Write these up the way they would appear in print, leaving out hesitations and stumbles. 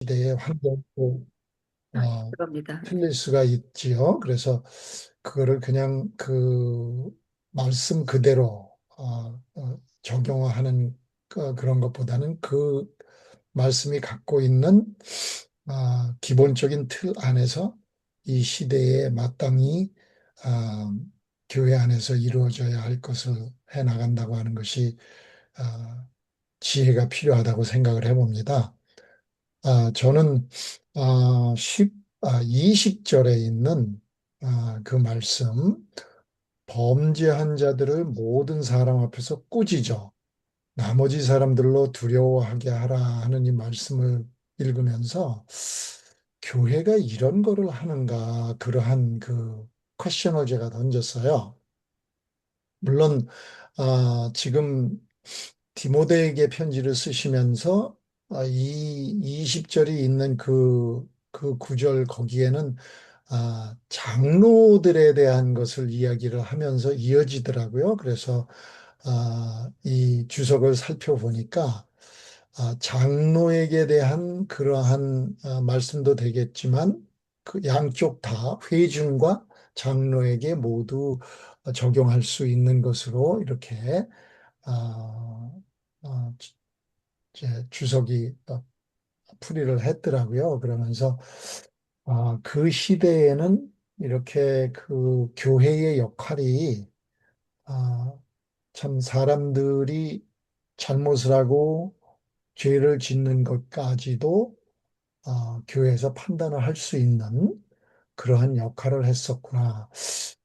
시대의 환경도 그럽니다. 틀릴 수가 있지요. 그래서 그거를 그냥 그 말씀 그대로 적용하는 그런 것보다는 그 말씀이 갖고 있는 기본적인 틀 안에서 이 시대에 마땅히 아, 교회 안에서 이루어져야 할 것을 해 나간다고 하는 것이 아, 지혜가 필요하다고 생각을 해봅니다. 저는 20절에 있는 그 말씀, 범죄한 자들을 모든 사람 앞에서 꾸짖어 나머지 사람들로 두려워하게 하라 하는 이 말씀을 읽으면서 교회가 이런 거를 하는가 그러한 그 퀘션을 제가 던졌어요. 물론 지금 디모데에게 편지를 쓰시면서 이 20절이 있는 그 구절 거기에는 장로들에 대한 것을 이야기를 하면서 이어지더라고요. 그래서 이 주석을 살펴보니까 장로에게 대한 그러한 말씀도 되겠지만 그 양쪽 다 회중과 장로에게 모두 적용할 수 있는 것으로 이렇게 아, 아, 이제 주석이 풀이를 했더라고요. 그러면서 그 시대에는 이렇게 그 교회의 역할이 아, 참 사람들이 잘못을 하고 죄를 짓는 것까지도 교회에서 판단을 할 수 있는 그러한 역할을 했었구나.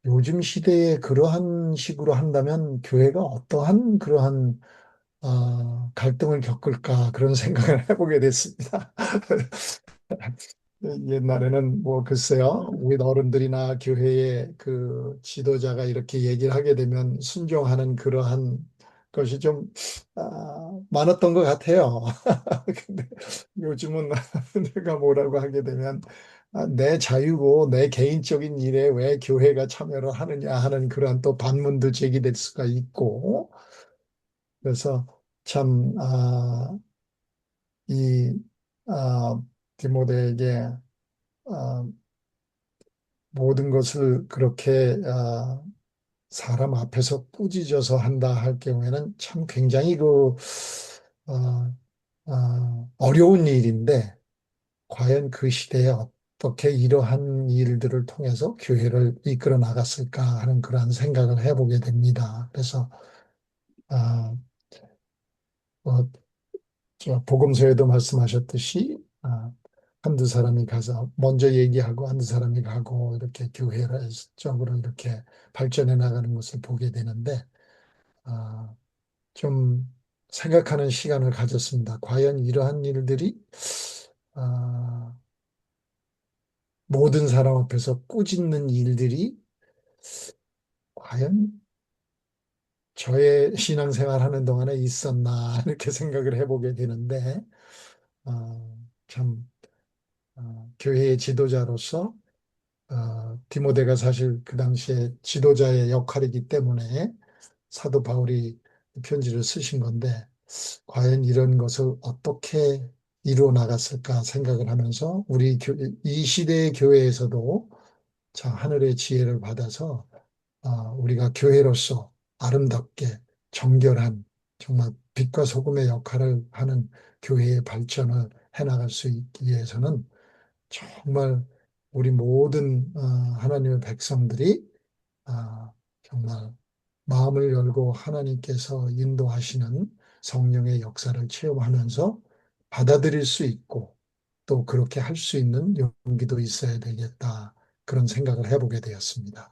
요즘 시대에 그러한 식으로 한다면 교회가 어떠한 그러한 갈등을 겪을까 그런 생각을 해보게 됐습니다. 옛날에는 뭐 글쎄요, 우리 어른들이나 교회의 그 지도자가 이렇게 얘기를 하게 되면 순종하는 그러한 것이 좀 많았던 것 같아요. 근데 요즘은 내가 뭐라고 하게 되면 내 자유고 내 개인적인 일에 왜 교회가 참여를 하느냐 하는 그러한 또 반문도 제기될 수가 있고 그래서 참 이 디모데에게 아, 모든 것을 그렇게 사람 앞에서 꾸짖어서 한다 할 경우에는 참 굉장히 어, 어려운 일인데 과연 그 시대에 어떻게 이러한 일들을 통해서 교회를 이끌어 나갔을까 하는 그러한 생각을 해보게 됩니다. 그래서 아, 뭐, 복음서에도 말씀하셨듯이 한두 사람이 가서 먼저 얘기하고 한두 사람이 가고 이렇게 교회를 쪽으로 이렇게 발전해 나가는 것을 보게 되는데 아, 좀 생각하는 시간을 가졌습니다. 과연 이러한 일들이 아, 모든 사람 앞에서 꾸짖는 일들이 과연 저의 신앙생활 하는 동안에 있었나 이렇게 생각을 해보게 되는데 참 교회의 지도자로서 디모데가 사실 그 당시에 지도자의 역할이기 때문에 사도 바울이 편지를 쓰신 건데 과연 이런 것을 어떻게 이루어 나갔을까 생각을 하면서 이 시대의 교회에서도 자 하늘의 지혜를 받아서 우리가 교회로서 아름답게 정결한 정말 빛과 소금의 역할을 하는 교회의 발전을 해나갈 수 있기 위해서는 정말 우리 모든 하나님의 백성들이 정말 마음을 열고 하나님께서 인도하시는 성령의 역사를 체험하면서 받아들일 수 있고 또 그렇게 할 수 있는 용기도 있어야 되겠다. 그런 생각을 해보게 되었습니다.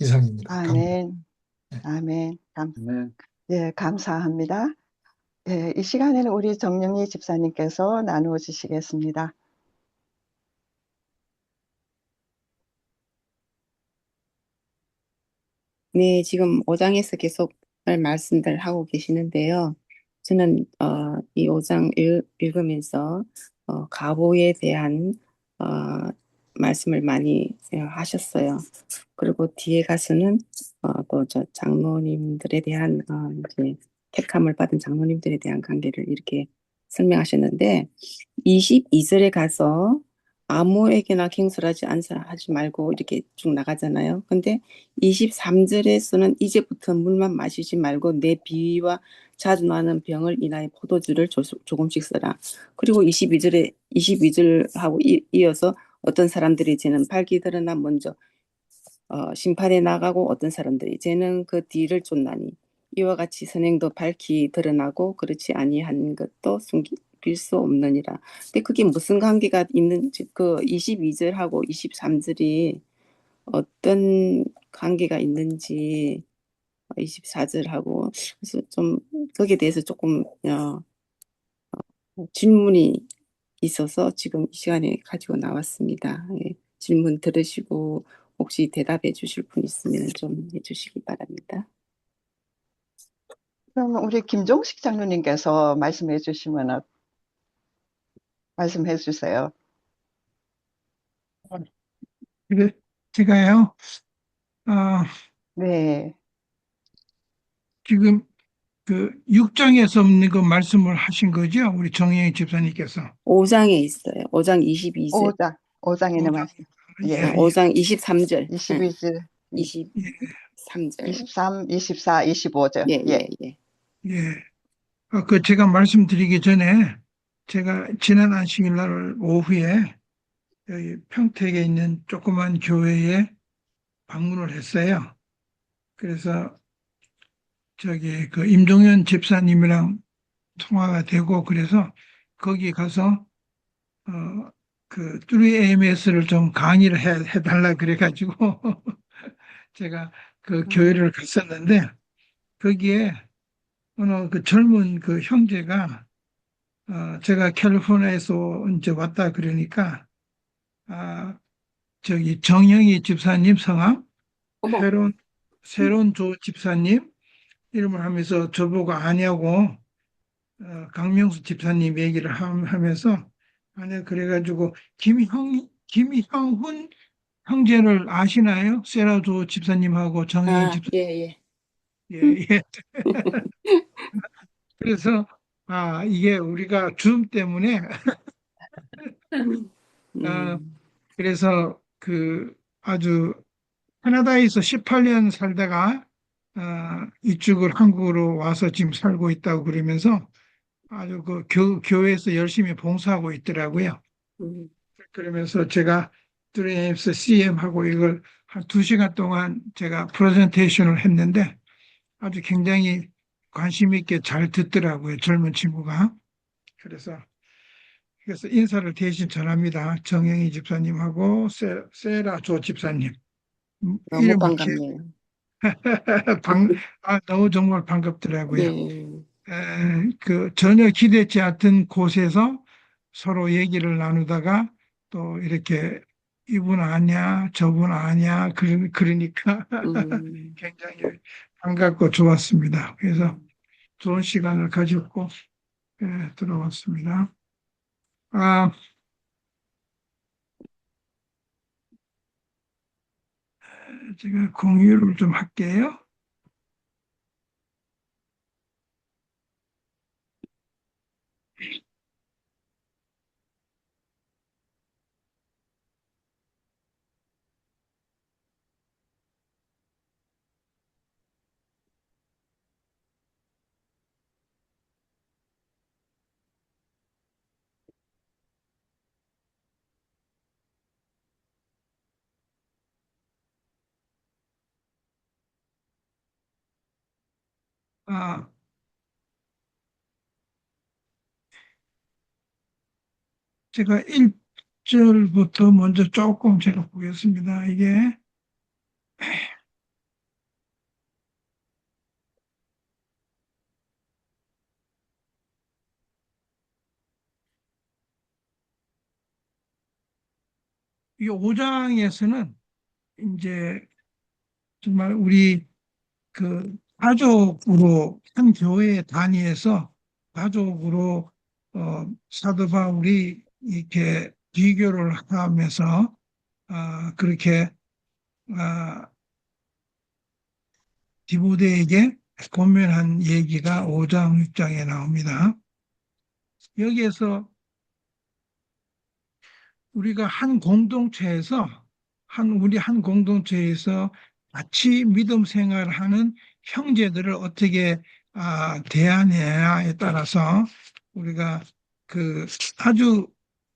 이상입니다. 아멘, 네. 아멘. 예, 감사합니다. 예, 이 시간에는 우리 정영희 집사님께서 나누어 주시겠습니다. 네, 지금 5장에서 계속 말씀들 하고 계시는데요. 저는 이 5장 읽으면서 가보에 대한 어, 말씀을 많이 하셨어요. 그리고 뒤에 가서는 또 저 장로님들에 대한 이제 택함을 받은 장로님들에 대한 관계를 이렇게 설명하셨는데 22절에 가서 아무에게나 갱설하지 하지 말고 이렇게 쭉 나가잖아요. 근데 23절에서는 이제부터 물만 마시지 말고 내 비위와 자주 나는 병을 인하여 포도주를 조금씩 써라. 그리고 22절하고 이어서 어떤 사람들이 이제는 발기 드러나 먼저 심판에 나가고 어떤 사람들이 이제는 그 뒤를 쫓나니 이와 같이 선행도 밝히 드러나고 그렇지 아니한 것도 숨길 수 없느니라. 근데 그게 무슨 관계가 있는지 그 22절하고 23절이 어떤 관계가 있는지 24절하고 그래서 좀 거기에 대해서 조금 질문이 있어서 지금 이 시간에 가지고 나왔습니다. 예, 질문 들으시고 혹시 대답해 주실 분 있으면 좀 해주시기 바랍니다. 그럼 우리 김종식 장로님께서 말씀해 주시면 말씀해 주세요. 제가요, 네. 지금 그 6장에서 없는 그 말씀을 하신 거죠? 우리 정영희 집사님께서. 5장에 있어요. 5장 22절. 5장에는 5장. 말씀. 예, 예. 5장 23절. 22절, 23절. 23, 24, 25절. 예, 예. 예, 예. 예. 그 제가 말씀드리기 전에 제가 지난 안식일 날 오후에 여기 평택에 있는 조그만 교회에 방문을 했어요. 그래서 저기 그 임종현 집사님이랑 통화가 되고 그래서 거기 가서 그 3AMS를 좀 강의를 해달라 그래가지고 제가 그 교회를 갔었는데 거기에 어느 그 젊은 그 형제가 제가 캘리포니아에서 이제 왔다 그러니까 저기 정영희 집사님 성함 어머. 새로운 조 집사님 이름을 하면서 저보고 아냐고 강명수 집사님 얘기를 하면서 아니 그래가지고 김형훈 형제를 아시나요? 세라조 집사님하고 정영희 집사님. 예, 예. 예, 예. 그래서 이게 우리가 줌 때문에 아, 그래서 그 아주 캐나다에서 18년 살다가 이쪽을 한국으로 와서 지금 살고 있다고 그러면서 아주 그 교회에서 열심히 봉사하고 있더라고요. 그러면서 제가 드림스 CM하고 이걸 한 2시간 동안 제가 프레젠테이션을 했는데 아주 굉장히 관심 있게 잘 듣더라고요. 젊은 친구가. 그래서 인사를 대신 전합니다. 정영희 집사님하고 세라 조 집사님. 너무 이름을 반갑네요. 너무 정말 반갑더라고요. 네. 그 전혀 기대치 않던 곳에서 서로 얘기를 나누다가 또 이렇게 이분 아냐, 저분 아냐, 그러니까 굉장히 반갑고 좋았습니다. 그래서 좋은 시간을 가졌고 들어왔습니다. 제가 공유를 좀 할게요. 아, 제가 1절부터 먼저 조금 제가 보겠습니다. 이게 이 5장에서는 이제 정말 우리 그 가족으로 한 교회 단위에서 가족으로 사도 바울이 이렇게 비교를 하면서 그렇게 디모데에게 권면한 얘기가 5장 6장에 나옵니다. 여기에서 우리가 우리 한 공동체에서 같이 믿음 생활하는 형제들을 어떻게 대하느냐에 따라서 우리가 그 아주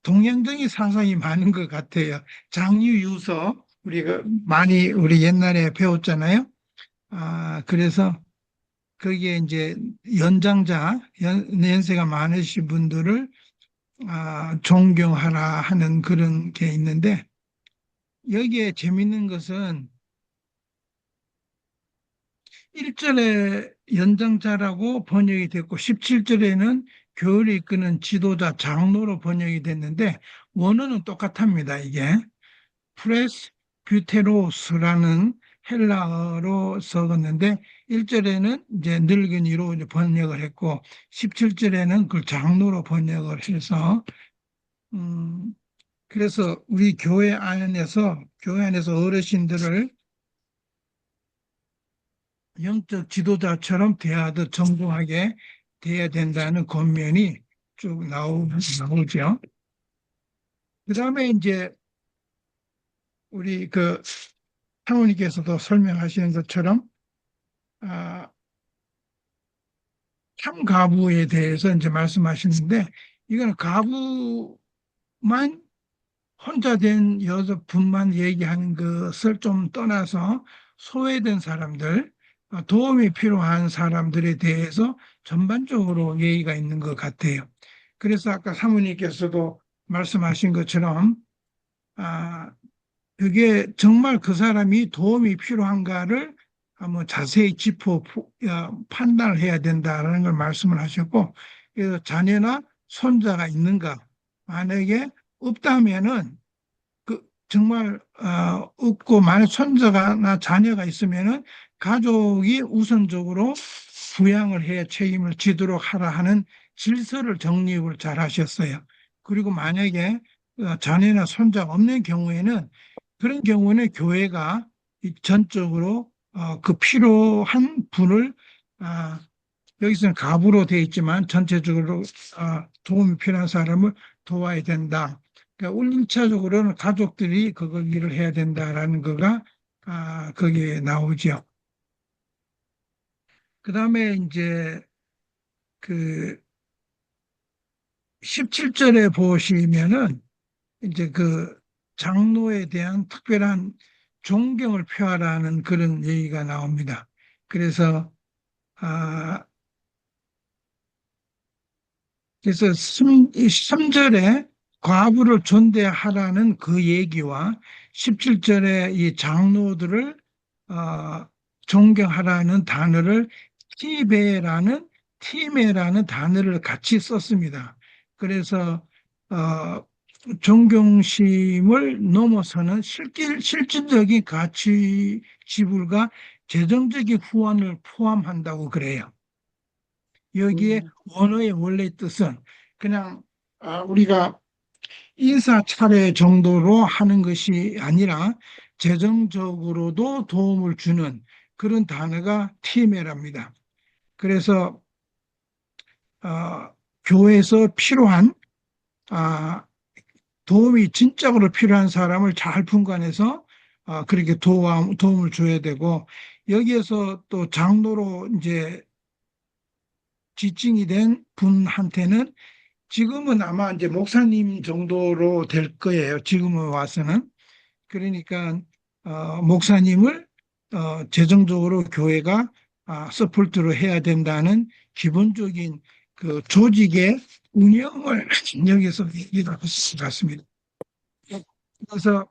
동양적인 사상이 많은 것 같아요. 장유유서 우리가 많이 우리 옛날에 배웠잖아요. 그래서 거기에 이제 연세가 많으신 분들을 존경하라 하는 그런 게 있는데, 여기에 재밌는 것은 1절에 연장자라고 번역이 됐고 17절에는 교회를 이끄는 지도자 장로로 번역이 됐는데, 원어는 똑같답니다. 이게 프레스 뷰테로스라는 헬라어로 적었는데 1절에는 이제 늙은이로 이제 번역을 했고 17절에는 그걸 장로로 번역을 해서 그래서 우리 교회 안에서 어르신들을 영적 지도자처럼 대하듯 정중하게 대해야 된다는 권면이 쭉 나오죠. 그 다음에 이제 우리 사모님께서도 설명하시는 것처럼 아, 참가부에 대해서 이제 말씀하시는데, 이건 가부만 혼자 된 여자분만 얘기하는 것을 좀 떠나서 소외된 사람들, 도움이 필요한 사람들에 대해서 전반적으로 예의가 있는 것 같아요. 그래서 아까 사모님께서도 말씀하신 것처럼 그게 정말 그 사람이 도움이 필요한가를 한번 자세히 판단을 해야 된다라는 걸 말씀을 하셨고, 그래서 자녀나 손자가 있는가, 만약에 없다면은 정말 없고 만약 손자나 자녀가 있으면은 가족이 우선적으로 부양을 해 책임을 지도록 하라 하는 질서를 정립을 잘 하셨어요. 그리고 만약에 자녀나 손자가 없는 경우에는 그런 경우는 교회가 전적으로 그 필요한 분을 여기서는 가부로 되어 있지만 전체적으로 도움이 필요한 사람을 도와야 된다. 그러니까 1차적으로는 가족들이 그걸 일을 해야 된다라는 거가 거기에 나오죠. 그 다음에 이제 그 17절에 보시면은 이제 그 장로에 대한 특별한 존경을 표하라는 그런 얘기가 나옵니다. 그래서 아 그래서 3절에 과부를 존대하라는 그 얘기와 17절에 이 장로들을 어, 존경하라는 단어를 티베라는 티메라는 단어를 같이 썼습니다. 그래서 존경심을 넘어서는 실질적인 가치 지불과 재정적인 후원을 포함한다고 그래요. 여기에 원어의 원래 뜻은 그냥 우리가 인사 차례 정도로 하는 것이 아니라 재정적으로도 도움을 주는 그런 단어가 티메랍니다. 그래서 교회에서 필요한 도움이 진짜로 필요한 사람을 잘 분간해서 그렇게 도움을 줘야 되고, 여기에서 또 장로로 이제 지칭이 된 분한테는 지금은 아마 이제 목사님 정도로 될 거예요. 지금은 와서는. 그러니까 목사님을 재정적으로 교회가 서포트를 해야 된다는 기본적인 그 조직의 운영을 여기서 얘기를 할 것 같습니다. 그래서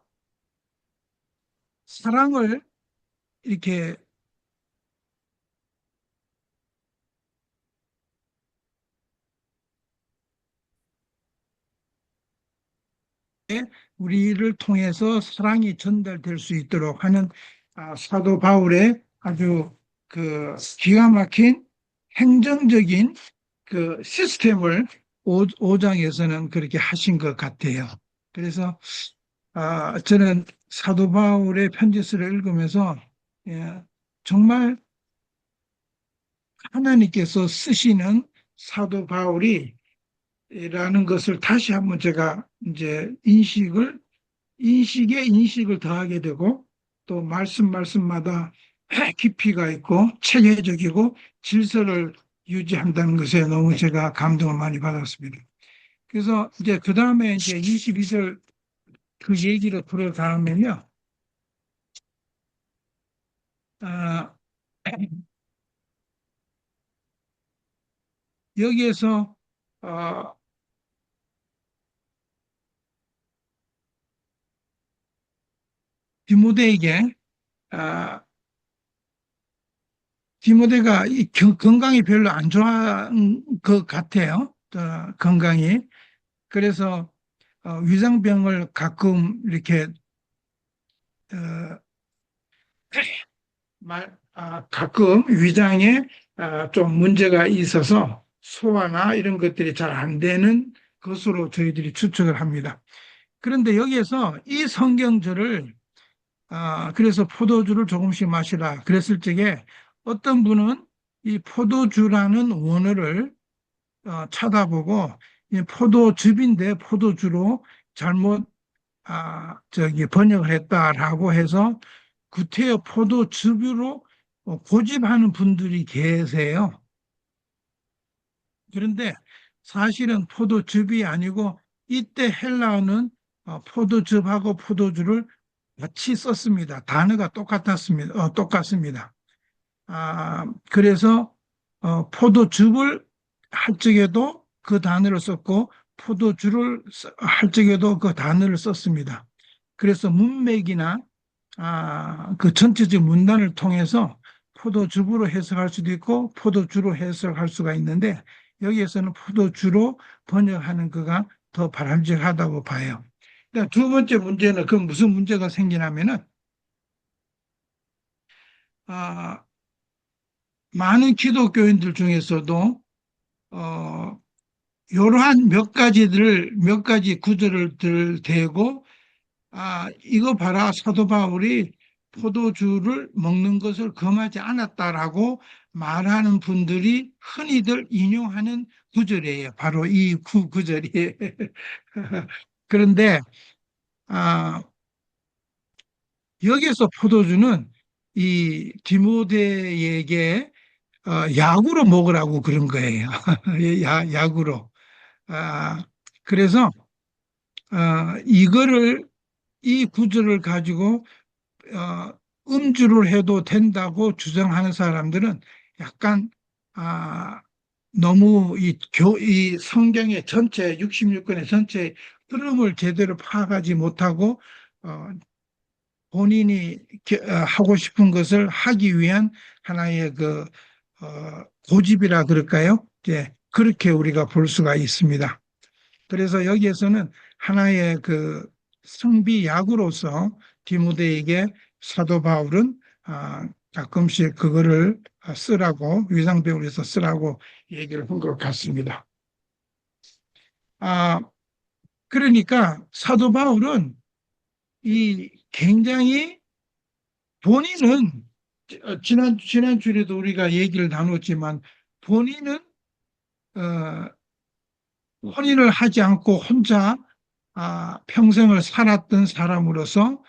사랑을 이렇게 우리를 통해서 사랑이 전달될 수 있도록 하는 사도 바울의 아주 그 기가 막힌 행정적인 그 시스템을 5장에서는 그렇게 하신 것 같아요. 그래서 저는 사도 바울의 편지서를 읽으면서 정말 하나님께서 쓰시는 사도 바울이 라는 것을 다시 한번 제가 이제 인식에 인식을 더하게 되고 또 말씀마다 깊이가 있고 체계적이고 질서를 유지한다는 것에 너무 제가 감동을 많이 받았습니다. 그래서 이제 그 다음에 이제 22절 그 얘기를 들어가면요. 아, 여기에서 어, 디모데에게 아, 디모데가 건강이 별로 안 좋은 것 같아요. 건강이. 그래서 위장병을 가끔 이렇게 어, 가끔 위장에 좀 문제가 있어서 소화나 이런 것들이 잘 안 되는 것으로 저희들이 추측을 합니다. 그런데 여기에서 이 성경절을 그래서 포도주를 조금씩 마시라 그랬을 적에 어떤 분은 이 포도주라는 원어를 찾아보고 이 포도즙인데 포도주로 잘못 번역을 했다라고 해서 구태여 포도즙으로 고집하는 분들이 계세요. 그런데 사실은 포도즙이 아니고 이때 헬라어는 포도즙하고 포도주를 같이 썼습니다. 단어가 똑같습니다. 그래서 포도즙을 할 적에도 그 단어를 썼고 포도주를 할 적에도 그 단어를 썼습니다. 그래서 문맥이나 그 전체적 문단을 통해서 포도즙으로 해석할 수도 있고 포도주로 해석할 수가 있는데 여기에서는 포도주로 번역하는 거가 더 바람직하다고 봐요. 두 번째 문제는 그 무슨 문제가 생기냐면은 아, 많은 기독교인들 중에서도 이러한 몇 가지 구절을 대고 이거 봐라 사도 바울이 포도주를 먹는 것을 금하지 않았다라고 말하는 분들이 흔히들 인용하는 구절이에요. 바로 이 구절이. 그런데 아, 여기서 포도주는 이 디모데에게 약으로 먹으라고 그런 거예요. 약으로. 그래서 이 구절을 가지고 어, 음주를 해도 된다고 주장하는 사람들은 약간 아, 너무 이 성경의 전체 66권의 전체 흐름을 제대로 파악하지 못하고 어, 본인이 하고 싶은 것을 하기 위한 하나의 고집이라 그럴까요? 예, 그렇게 우리가 볼 수가 있습니다. 그래서 여기에서는 하나의 성비약으로서 디모데에게 사도 바울은 가끔씩 그거를 쓰라고 위장병을 해서 쓰라고 얘기를 한 것 같습니다. 그러니까 사도 바울은 이 굉장히 본인은 지난 주에도 우리가 얘기를 나눴지만 본인은 어, 혼인을 하지 않고 혼자 평생을 살았던 사람으로서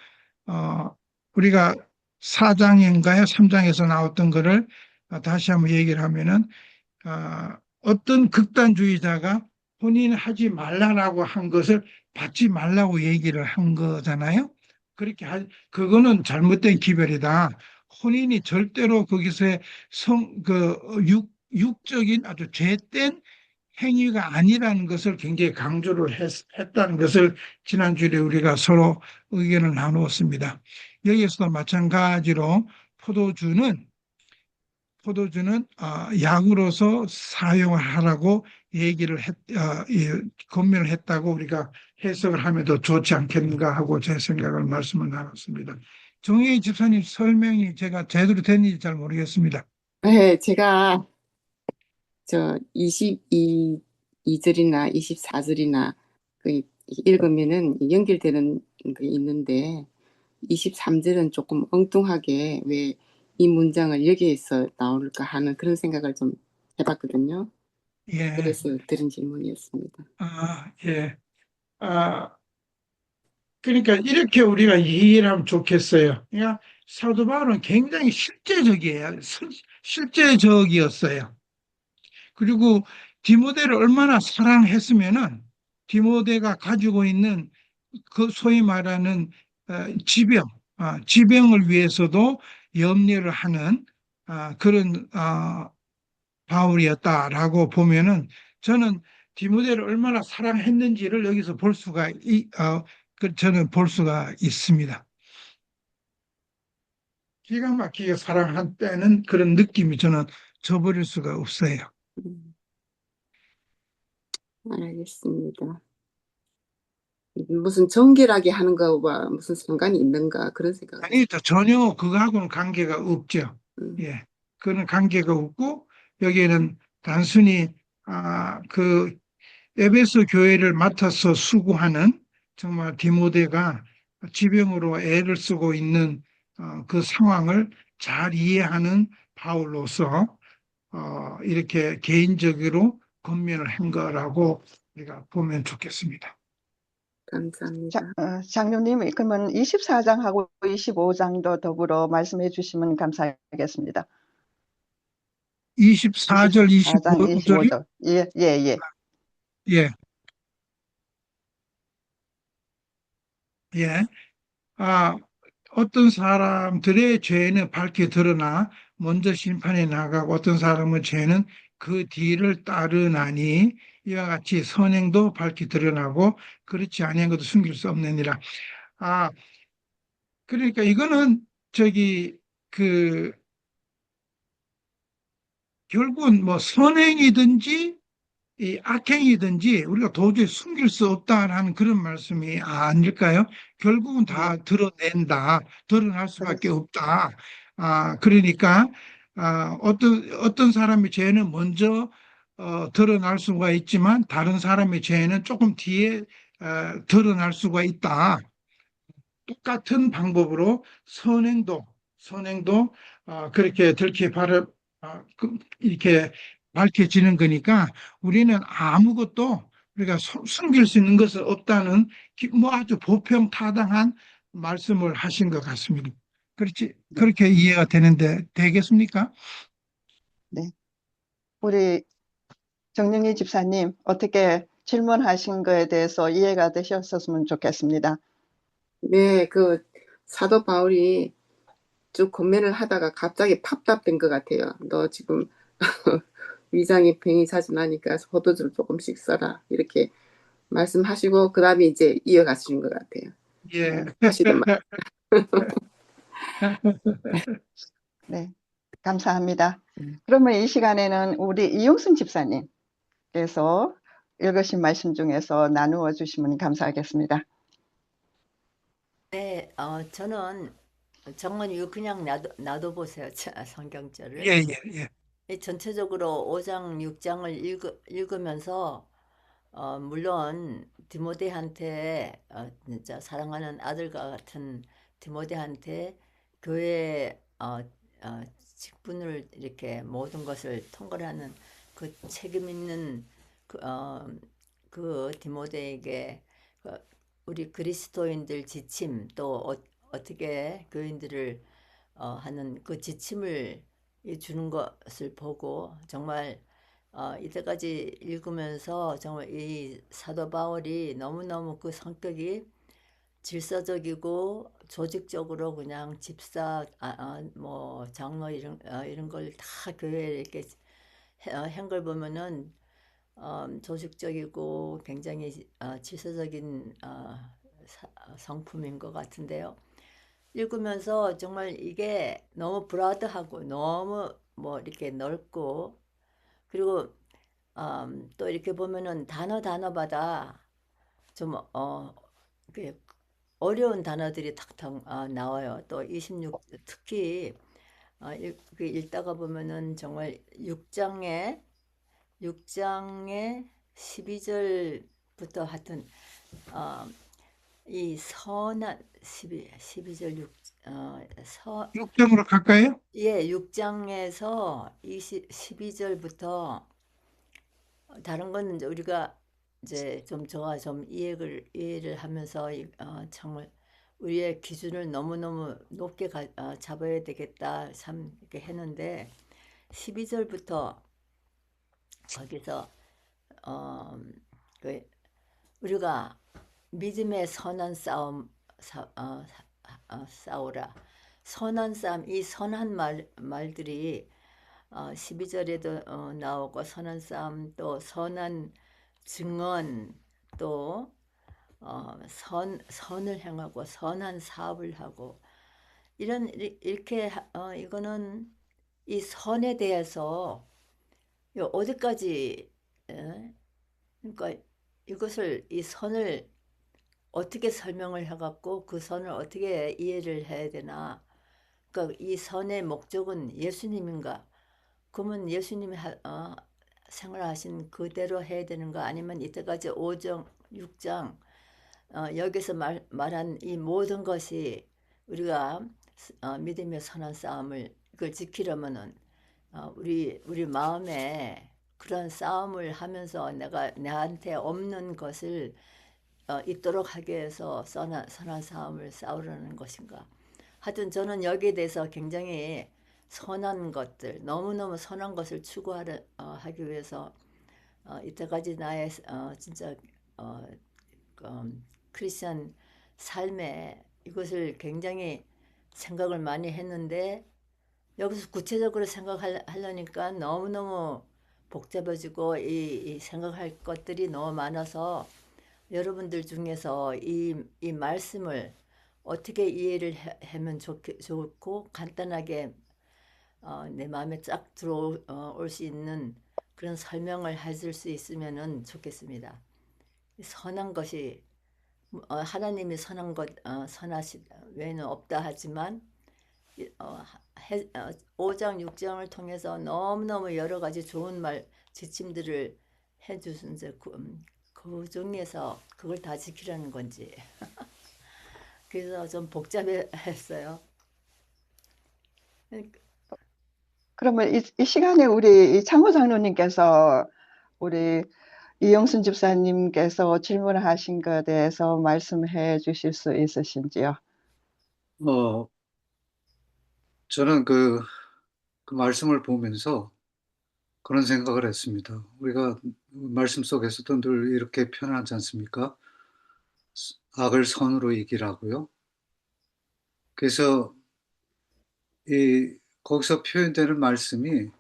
우리가 4장인가요? 3장에서 나왔던 거를 다시 한번 얘기를 하면은 어떤 극단주의자가 혼인하지 말라라고 한 것을 받지 말라고 얘기를 한 거잖아요. 그거는 잘못된 기별이다. 혼인이 절대로 거기서의 육적인 아주 죄된 행위가 아니라는 것을 굉장히 강조를 했다는 것을 지난주에 우리가 서로 의견을 나누었습니다. 여기에서도 마찬가지로 포도주는 약으로서 사용을 하라고 권면을 했다고 우리가 해석을 하면 더 좋지 않겠는가 하고 제 생각을 말씀을 나눴습니다. 정혜희 집사님 설명이 제가 제대로 됐는지 잘 모르겠습니다. 네, 제가 22절이나 24절이나 읽으면은 연결되는 게 있는데 23절은 조금 엉뚱하게 왜 이 문장을 여기에서 나올까 하는 그런 생각을 좀 해봤거든요. 예. 그래서 드린 질문이었습니다. 예. 아, 그러니까 이렇게 우리가 이해를 하면 좋겠어요. 그러니까 사도 바울은 굉장히 실제적이에요. 실제적이었어요. 그리고 디모데를 얼마나 사랑했으면은 디모데가 가지고 있는 그 소위 말하는 지병을 위해서도 염려를 하는 그런 바울이었다라고 보면은 저는 디모데를 얼마나 사랑했는지를 여기서 볼 수가 저는 볼 수가 있습니다. 기가 막히게 사랑한다는 그런 느낌이 저는 저버릴 수가 없어요. 알겠습니다. 무슨 정결하게 하는 거와 무슨 상관이 있는가 그런 생각을 아니, 전혀 그거하고는 관계가 없죠. 했어요. 예. 그는 관계가 없고, 여기에는 단순히, 그, 에베소 교회를 맡아서 수고하는 정말 디모데가 지병으로 애를 쓰고 있는 그 상황을 잘 이해하는 바울로서 이렇게 개인적으로 권면을 한 거라고 우리가 보면 좋겠습니다. 감사합니다. 장로님, 그러면 24장하고 25장도 더불어 말씀해 주시면 감사하겠습니다. 24절, 24장, 25절이 25절. 예, 예, 예. 예, 예. 어떤 사람들의 죄는 밝게 드러나 먼저 심판에 나가고 어떤 사람의 죄는 그 뒤를 따르나니 이와 같이 선행도 밝게 드러나고 그렇지 아니한 것도 숨길 수 없느니라. 아, 그러니까 이거는 그 결국은 뭐 선행이든지 이 악행이든지 우리가 도저히 숨길 수 없다라는 그런 말씀이 아닐까요? 결국은 다 드러낸다, 드러날 수밖에 없다. 그러니까 어떤 사람의 죄는 먼저 드러날 수가 있지만 다른 사람의 죄는 조금 뒤에 드러날 수가 있다. 똑같은 방법으로 선행도 그렇게 이렇게 밝혀지는 거니까 우리는 아무것도 우리가 숨길 수 있는 것은 없다는 뭐 아주 보편타당한 말씀을 하신 것 같습니다. 그렇게 이해가 되겠습니까? 네. 우리 정영희 집사님, 어떻게 질문하신 거에 대해서 이해가 되셨으면 좋겠습니다. 네, 그 사도 바울이 쭉 권면을 하다가 갑자기 팝답된 것 같아요. 너 지금 위장이 병이 자진하니까 포도주를 조금씩 써라 이렇게 말씀하시고 그 다음에 이제 이어가시는 것 같아요. 예. 하시던 말. 네, 감사합니다. 그러면 이 시간에는 우리 이용순 집사님께서 읽으신 말씀 중에서 나누어 주시면 감사하겠습니다. 네, 저는 정말 이거 그냥 놔둬보세요. 성경절을. 예, 예, 예. 전체적으로 5장, 6장을 읽으면서 물론 디모데한테 진짜 사랑하는 아들과 같은 디모데한테 교회 직분을 이렇게 모든 것을 통솔하는 그 책임 있는 그 디모데에게 우리 그리스도인들 지침 또 어떻게 교인들을 하는 그 지침을 주는 것을 보고 정말 이때까지 읽으면서 정말 이 사도 바울이 너무너무 그 성격이 질서적이고 조직적으로 그냥 집사 뭐 장로 이런 걸 다 교회에 이렇게 한 걸 보면은 조직적이고 굉장히 질서적인 성품인 것 같은데요. 읽으면서 정말 이게 너무 브라드하고 너무 뭐 이렇게 넓고 그리고 또 이렇게 보면은 단어마다 좀 그 어려운 단어들이 탁탁 나와요. 또 26 특히 그 읽다가 보면은 정말 6장에 12절부터 하여튼 이 선한 12절 6장으로 갈까요? 예, 6장에서 12절부터 다른 거는 이제 우리가 이제 좀 저와 좀 이해를 하면서 정말 우리의 기준을 너무너무 높게 잡아야 되겠다 참 이렇게 했는데 12절부터 거기서 어, 그 우리가 믿음의 선한 싸움 싸우라. 선한 싸움, 이 선한 말들이 12절에도 나오고 선한 싸움 또 선한 증언 또 선을 행하고 선한 사업을 하고 이렇게 이거는 이 선에 대해서 어디까지 그러니까 이것을 이 선을 어떻게 설명을 해갖고 그 선을 어떻게 이해를 해야 되나? 그러니까 이 선의 목적은 예수님인가? 그러면 예수님이 생활하신 그대로 해야 되는 거 아니면 이때까지 5장, 6장 여기서 말한 이 모든 것이 우리가 믿음의 선한 싸움을 이걸 지키려면은 우리 마음에 그런 싸움을 하면서 내한테 없는 것을 있도록 하기 위해서 선한 싸움을 싸우려는 것인가. 하여튼 저는 여기에 대해서 굉장히 선한 것들, 너무너무 선한 것을 추구하기 위해서 이때까지 나의 진짜 크리스천 삶에 이것을 굉장히 생각을 많이 했는데 여기서 구체적으로 생각하려니까 너무너무 복잡해지고 이 생각할 것들이 너무 많아서 여러분들 중에서 이 말씀을 어떻게 이해를 하면 좋고 간단하게 내 마음에 쫙 들어올 수 있는 그런 설명을 해줄 수 있으면 좋겠습니다. 선한 것이 하나님이 선한 것 선하시 외에는 없다 하지만 5장 6장을 통해서 너무너무 여러 가지 좋은 지침들을 해주신데 그 중에서 그걸 다 지키라는 건지 그래서 좀 복잡했어요. 그러면 이 시간에 우리 창호 장로님께서 우리 이영순 집사님께서 질문하신 것에 대해서 말씀해 주실 수 있으신지요? 저는 그 말씀을 보면서 그런 생각을 했습니다. 우리가 말씀 속에서도 늘 이렇게 표현하지 않습니까? 악을 선으로 이기라고요. 그래서 거기서 표현되는 말씀이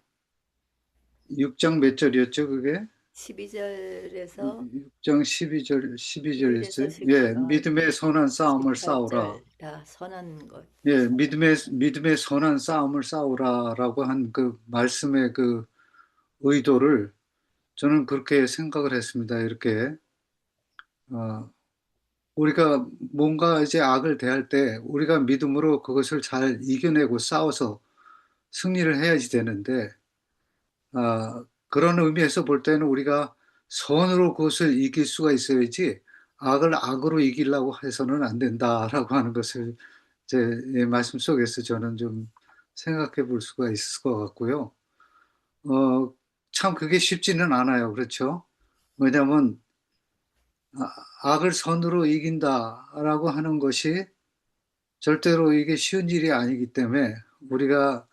6장 몇 절이었죠, 그게? 12절에서 6장 12절이었어요. 11에서 예, 믿음의 선한 싸움을 싸우라. 18절 다 선한 것. 예, 믿음의 선한 싸움을 싸우라라고 한 그 말씀의 그 의도를 저는 그렇게 생각을 했습니다. 이렇게, 우리가 뭔가 이제 악을 대할 때 우리가 믿음으로 그것을 잘 이겨내고 싸워서 승리를 해야지 되는데, 그런 의미에서 볼 때는 우리가 선으로 그것을 이길 수가 있어야지 악을 악으로 이기려고 해서는 안 된다라고 하는 것을 제 말씀 속에서 저는 좀 생각해 볼 수가 있을 것 같고요. 참 그게 쉽지는 않아요. 그렇죠? 왜냐하면 악을 선으로 이긴다라고 하는 것이 절대로 이게 쉬운 일이 아니기 때문에 우리가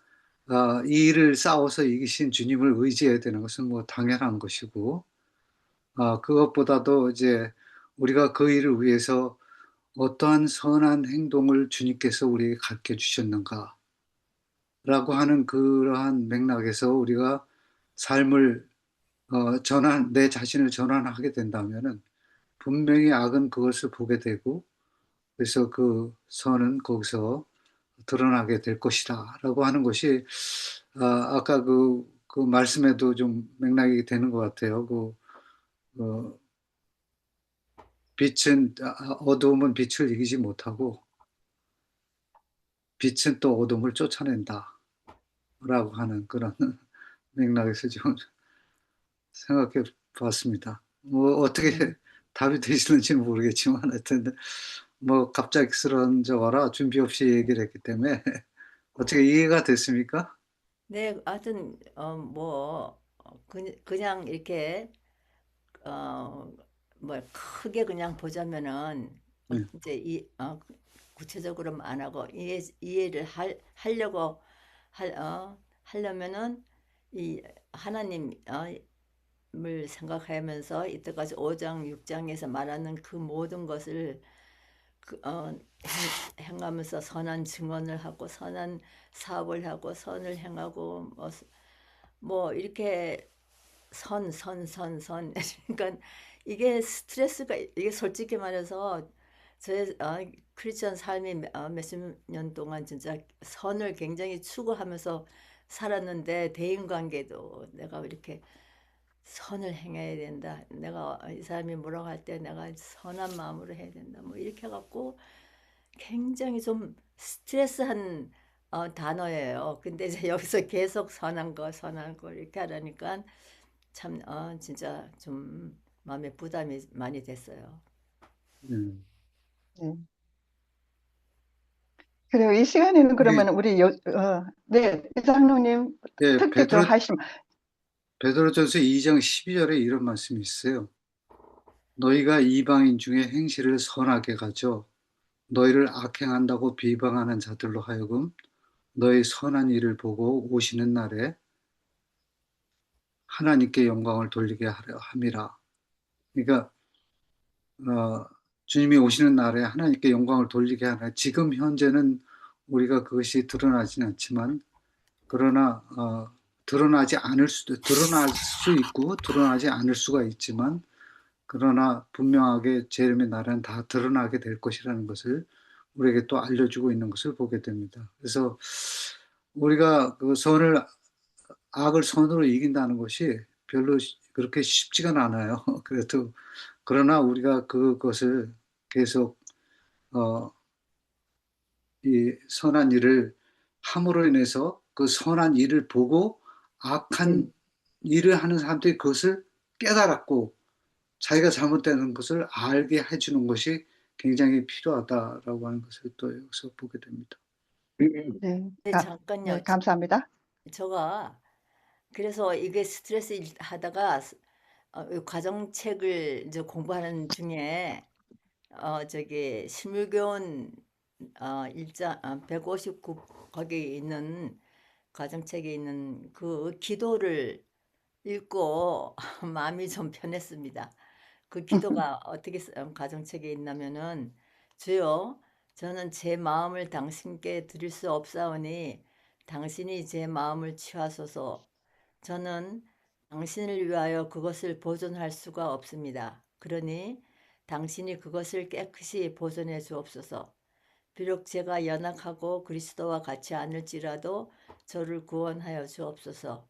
이 일을 싸워서 이기신 주님을 의지해야 되는 것은 뭐 당연한 것이고, 그것보다도 이제 우리가 그 일을 위해서 어떠한 선한 행동을 주님께서 우리에게 가르쳐 주셨는가라고 하는 그러한 맥락에서 우리가 삶을 내 자신을 전환하게 된다면은 분명히 악은 그것을 보게 되고, 그래서 그 선은 거기서 드러나게 될 것이다 라고 하는 것이 아까 그 말씀에도 좀 맥락이 되는 것 같아요. 어두움은 빛을 이기지 못하고 빛은 또 어둠을 쫓아낸다 라고 하는 그런 맥락에서 좀 생각해 봤습니다. 뭐 어떻게 답이 되시는지는 모르겠지만 하여튼 뭐 갑작스러운 저거라 준비 없이 얘기를 했기 때문에 어떻게 이해가 됐습니까? 네, 하여튼 그냥 이렇게 뭐 크게 그냥 보자면은 네. 이제 구체적으로는 안 하고 이해를 하려고 하려면은 이 하나님 을 생각하면서 이때까지 5장, 6장에서 말하는 그 모든 것을 행하면서 선한 증언을 하고 선한 사업을 하고 선을 행하고 뭐 이렇게 선. 그러니까 이게 스트레스가 이게 솔직히 말해서 저의 크리스천 삶이 몇십 년 동안 진짜 선을 굉장히 추구하면서 살았는데 대인관계도 내가 이렇게 선을 행해야 된다. 내가 이 사람이 뭐라고 할 때 내가 선한 마음으로 해야 된다. 뭐 이렇게 해갖고 굉장히 좀 스트레스한 단어예요. 근데 이제 여기서 계속 선한 거 이렇게 하라니까 참 진짜 좀 마음에 부담이 많이 됐어요. 음. 네. 그래요. 이 시간에는 우리 그러면 우리 네, 이장로님 예, 특히 더 하시면 베드로전서 2장 12절에 이런 말씀이 있어요. 너희가 이방인 중에 행실을 선하게 가져 너희를 악행한다고 비방하는 자들로 하여금 너희 선한 일을 보고 오시는 날에 하나님께 영광을 돌리게 하려 함이라. 그러니까 주님이 오시는 날에 하나님께 영광을 돌리게 하라. 지금 현재는 우리가 그것이 드러나지는 않지만 그러나 드러날 수 있고 드러나지 않을 수가 있지만 그러나 분명하게 재림의 날은 다 드러나게 될 것이라는 것을 우리에게 또 알려주고 있는 것을 보게 됩니다. 그래서 우리가 그 악을 선으로 이긴다는 것이 별로 그렇게 쉽지가 않아요. 그래도 그러나 우리가 그것을 계속 이 선한 일을 함으로 인해서 그 선한 일을 보고 악한 일을 하는 사람들이 그것을 깨달았고 자기가 잘못되는 것을 알게 해주는 것이 굉장히 필요하다라고 하는 것을 또 여기서 보게 됩니다. 네, 네, 잠깐요. 네, 감사합니다. 제가 그래서 이게 스트레스 하다가 가정책을 이제 공부하는 중에 저기 신물교원 1장 159 거기 있는 가정책에 있는 그 기도를 읽고 마음이 좀 편했습니다. 그 기도가 어떻게 가정책에 있냐면은 주여 저는 제 마음을 당신께 드릴 수 없사오니 당신이 제 마음을 취하소서. 저는 당신을 위하여 그것을 보존할 수가 없습니다. 그러니 당신이 그것을 깨끗이 보존해 주옵소서. 비록 제가 연약하고 그리스도와 같지 않을지라도 저를 구원하여 주옵소서.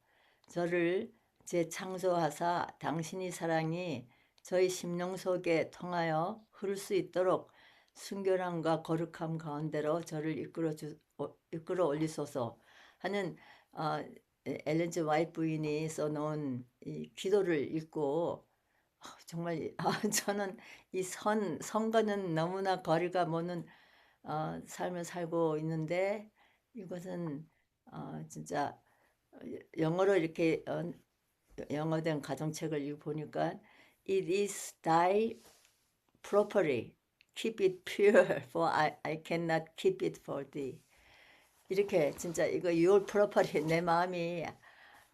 저를 재창조하사 당신의 사랑이 저희 심령 속에 통하여 흐를 수 있도록 순결함과 거룩함 가운데로 저를 이끌어 올리소서 하는 엘렌 G. 화이트 부인이 써놓은 이 기도를 읽고 정말 저는 이 선과는 너무나 거리가 먼 삶을 살고 있는데 이것은 진짜 영어로 이렇게 영어된 가정책을 보니까 It is thy property. Keep it pure, for I cannot keep it for thee. 이렇게 진짜 이거 your property 내 마음이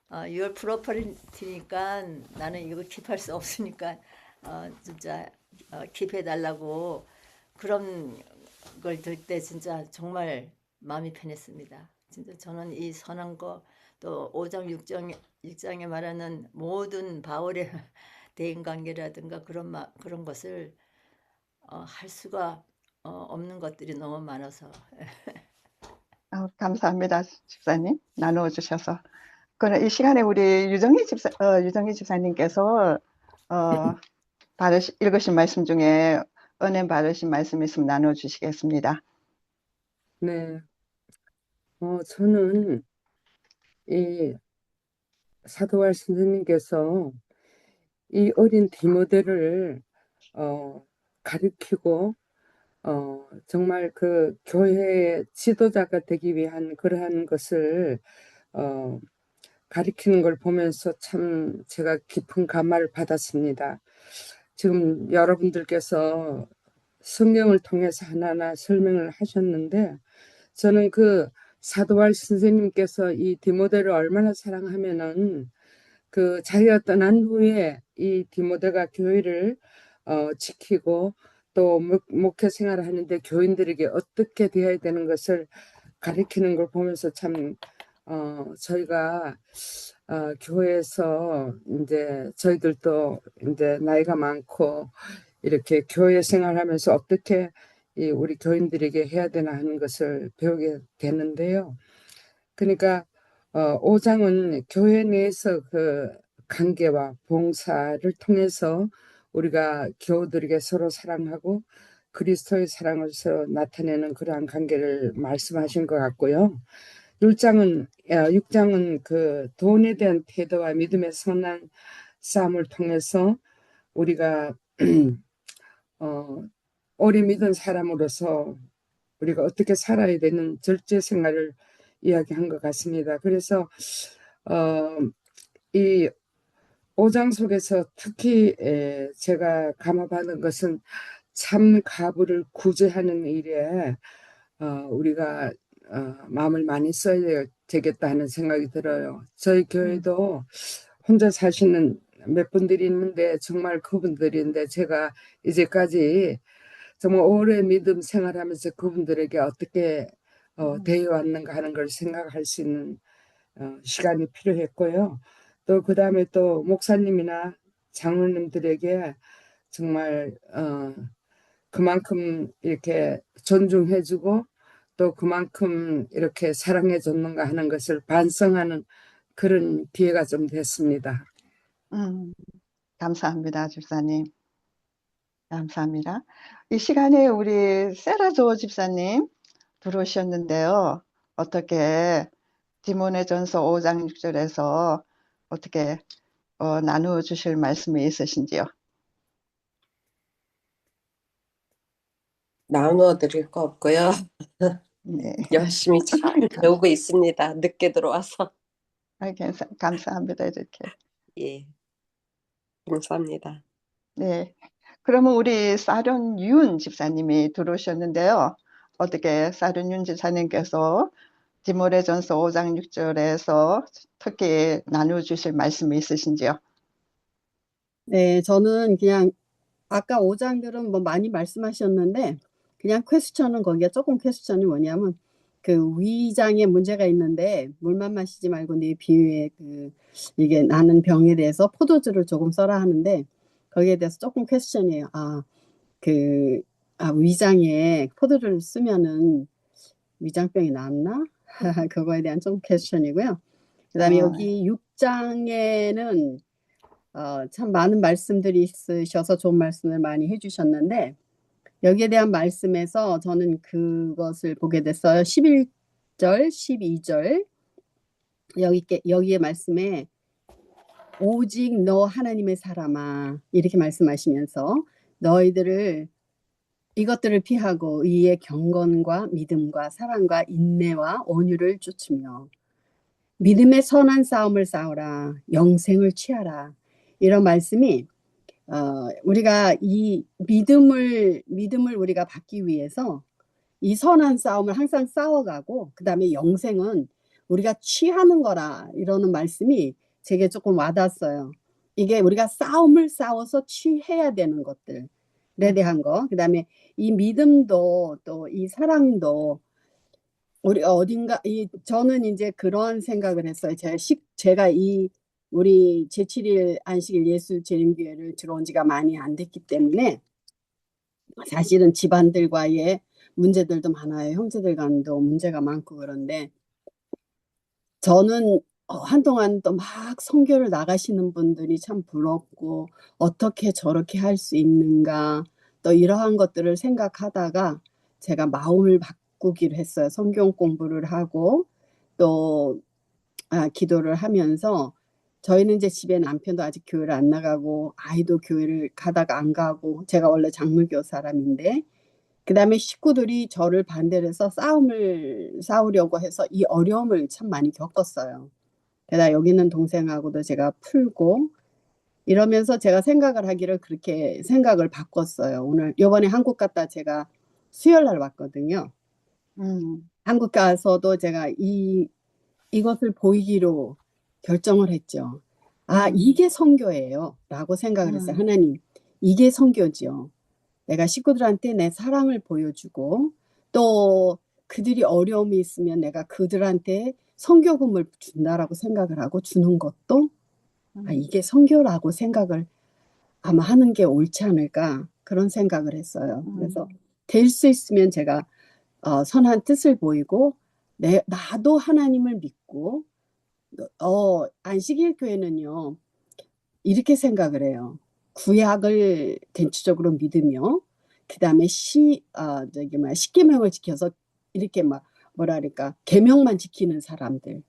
your property니까 나는 이거 킵할 수 없으니까 진짜 킵해달라고 그런 걸 들 때 진짜 정말 마음이 편했습니다. 진짜 저는 이 선한 거 또 5장 6장에 말하는 모든 바울의 대인관계라든가 그런 것을 할 수가 없는 것들이 너무 많아서 감사합니다, 집사님. 나누어 주셔서. 그럼 이 시간에 우리 유정희 집사님께서 읽으신 말씀 중에 은혜 받으신 말씀 있으면 나누어 주시겠습니다. 네, 저는 이 사도활 선생님께서 이 어린 디모데를 가르치고 정말 그 교회의 지도자가 되기 위한 그러한 것을 가리키는 걸 보면서 참 제가 깊은 감화를 받았습니다. 지금 여러분들께서 성경을 통해서 하나하나 설명을 하셨는데 저는 그 사도발 선생님께서 이 디모데를 얼마나 사랑하면은 그 자기가 떠난 후에 이 디모데가 교회를 지키고 또 목회 생활을 하는데 교인들에게 어떻게 되어야 되는 것을 가리키는 걸 보면서 참 저희가 교회에서 이제 저희들도 이제 나이가 많고 이렇게 교회 생활하면서 어떻게 이 우리 교인들에게 해야 되나 하는 것을 배우게 되는데요. 그러니까 5장은 교회 내에서 그 관계와 봉사를 통해서 우리가 교우들에게 서로 사랑하고 그리스도의 사랑을 서로 나타내는 그러한 관계를 말씀하신 것 같고요. 6장은 그 돈에 대한 태도와 믿음의 선한 싸움을 통해서 우리가 오래 믿은 사람으로서 우리가 어떻게 살아야 되는 절제 생활을 이야기한 것 같습니다. 그래서 이 5장 속에서 특히 제가 감화받은 것은 참 가부를 구제하는 일에 우리가 마음을 많이 써야 되겠다 하는 생각이 들어요. 저희 교회도 혼자 사시는 몇 분들이 있는데 정말 그분들인데 제가 이제까지 정말 오래 믿음 생활하면서 그분들에게 어떻게 대해왔는가 하는 걸 생각할 수 있는 시간이 필요했고요. 또 그 다음에 또 목사님이나 장로님들에게 정말 그만큼 이렇게 존중해주고 또 그만큼 이렇게 사랑해줬는가 하는 것을 반성하는 그런 기회가 좀 됐습니다. 감사합니다, 집사님. 감사합니다. 이 시간에 우리 세라조 집사님 들어오셨는데요. 어떻게 디모데전서 5장 6절에서 어떻게 나누어 주실 말씀이 있으신지요? 나누어 드릴 거 없고요. 네. 열심히 잘 배우고 있습니다. 늦게 들어와서. 감사합니다. 이렇게. 예, 감사합니다. 네. 그러면 우리 사륜윤 집사님이 들어오셨는데요. 어떻게 사륜윤 집사님께서 디모데전서 5장 6절에서 특히 나누어 주실 말씀이 있으신지요? 네, 저는 그냥 아까 5장들은 뭐 많이 말씀하셨는데 그냥 퀘스천은 거기에 조금 퀘스천이 뭐냐면 그 위장에 문제가 있는데 물만 마시지 말고 네 비위에 그 이게 나는 병에 대해서 포도주를 조금 써라 하는데 거기에 대해서 조금 퀘스천이에요. 위장에 포도주를 쓰면은 위장병이 낫나? 그거에 대한 좀 퀘스천이고요. 그다음에 여기 6장에는 참 많은 말씀들이 있으셔서 좋은 말씀을 많이 해주셨는데 여기에 대한 말씀에서 저는 그것을 보게 됐어요. 11절, 12절 여기에 말씀에 오직 너 하나님의 사람아 이렇게 말씀하시면서 너희들을 이것들을 피하고 의의 경건과 믿음과 사랑과 인내와 온유를 쫓으며 믿음의 선한 싸움을 싸우라 영생을 취하라 이런 말씀이 우리가 이 믿음을 우리가 받기 위해서 이 선한 싸움을 항상 싸워가고 그 다음에 영생은 우리가 취하는 거라 이러는 말씀이 제게 조금 와닿았어요. 이게 우리가 싸움을 싸워서 취해야 되는 것들에 대한 거. 그 다음에 이 믿음도 또 이 사랑도 우리 어딘가 저는 이제 그런 생각을 했어요. 제가 이 우리 제7일 안식일 예수 재림교회를 들어온 지가 많이 안 됐기 때문에 사실은 집안들과의 문제들도 많아요. 형제들 간도 문제가 많고 그런데 저는 한동안 또 막 선교를 나가시는 분들이 참 부럽고 어떻게 저렇게 할 수 있는가 또 이러한 것들을 생각하다가 제가 마음을 바꾸기로 했어요. 성경 공부를 하고 또 기도를 하면서 저희는 이제 집에 남편도 아직 교회를 안 나가고 아이도 교회를 가다가 안 가고 제가 원래 장로교 사람인데 그 다음에 식구들이 저를 반대로 해서 싸우려고 해서 이 어려움을 참 많이 겪었어요. 게다가 여기 있는 동생하고도 제가 풀고 이러면서 제가 생각을 하기를 그렇게 생각을 바꿨어요. 오늘 요번에 한국 갔다 제가 수요일 날 왔거든요. 한국 가서도 제가 이것을 보이기로 결정을 했죠. 아, 이게 선교예요. 라고 생각을 했어요. 하나님, 이게 선교죠. 내가 식구들한테 내 사랑을 보여주고 또 그들이 어려움이 있으면 내가 그들한테 선교금을 준다라고 생각을 하고 주는 것도 아, 이게 선교라고 생각을 아마 하는 게 옳지 않을까 그런 생각을 했어요. 그래서 될 수 있으면 제가 선한 뜻을 보이고 나도 하나님을 믿고 안식일 교회는요 이렇게 생각을 해요. 구약을 대체적으로 믿으며 그다음에 십계명을 지켜서 이렇게 막 뭐랄까 계명만 지키는 사람들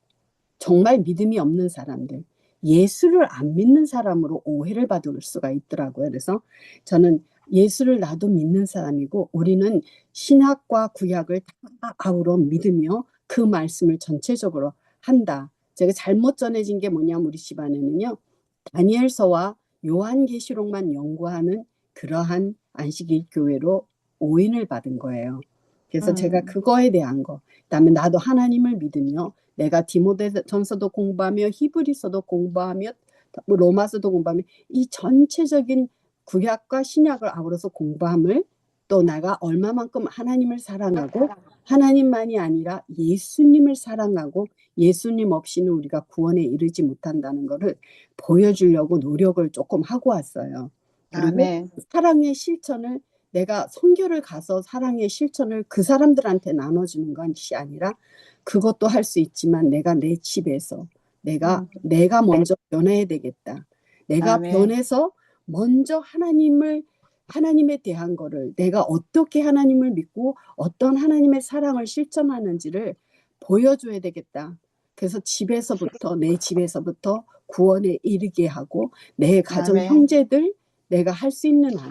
정말 믿음이 없는 사람들 예수를 안 믿는 사람으로 오해를 받을 수가 있더라고요. 그래서 저는 예수를 나도 믿는 사람이고 우리는 신약과 구약을 다 아우러 믿으며 그 말씀을 전체적으로 한다. 제가 잘못 전해진 게 뭐냐면 우리 집안에는요. 다니엘서와 요한계시록만 연구하는 그러한 안식일 교회로 오인을 받은 거예요. 그래서 제가 그거에 대한 거 그다음에 나도 하나님을 믿으며 내가 디모데전서도 공부하며 히브리서도 공부하며 로마서도 공부하며 이 전체적인 구약과 신약을 아우러서 공부함을 또 내가 얼마만큼 하나님을 사랑하고 하나님만이 아니라 예수님을 사랑하고 예수님 없이는 우리가 구원에 이르지 못한다는 것을 보여주려고 노력을 조금 하고 왔어요. 그리고 아멘. 사랑의 실천을 내가 선교를 가서 사랑의 실천을 그 사람들한테 나눠주는 것이 아니라 그것도 할 수 있지만 내가 내 집에서 내가 먼저 변해야 되겠다. 내가 아멘. 변해서 먼저 하나님에 대한 거를 내가 어떻게 하나님을 믿고 어떤 하나님의 사랑을 실천하는지를 보여줘야 되겠다. 그래서 내 집에서부터 구원에 이르게 하고 내 가정 아멘. 형제들 내가 할 수 있는 한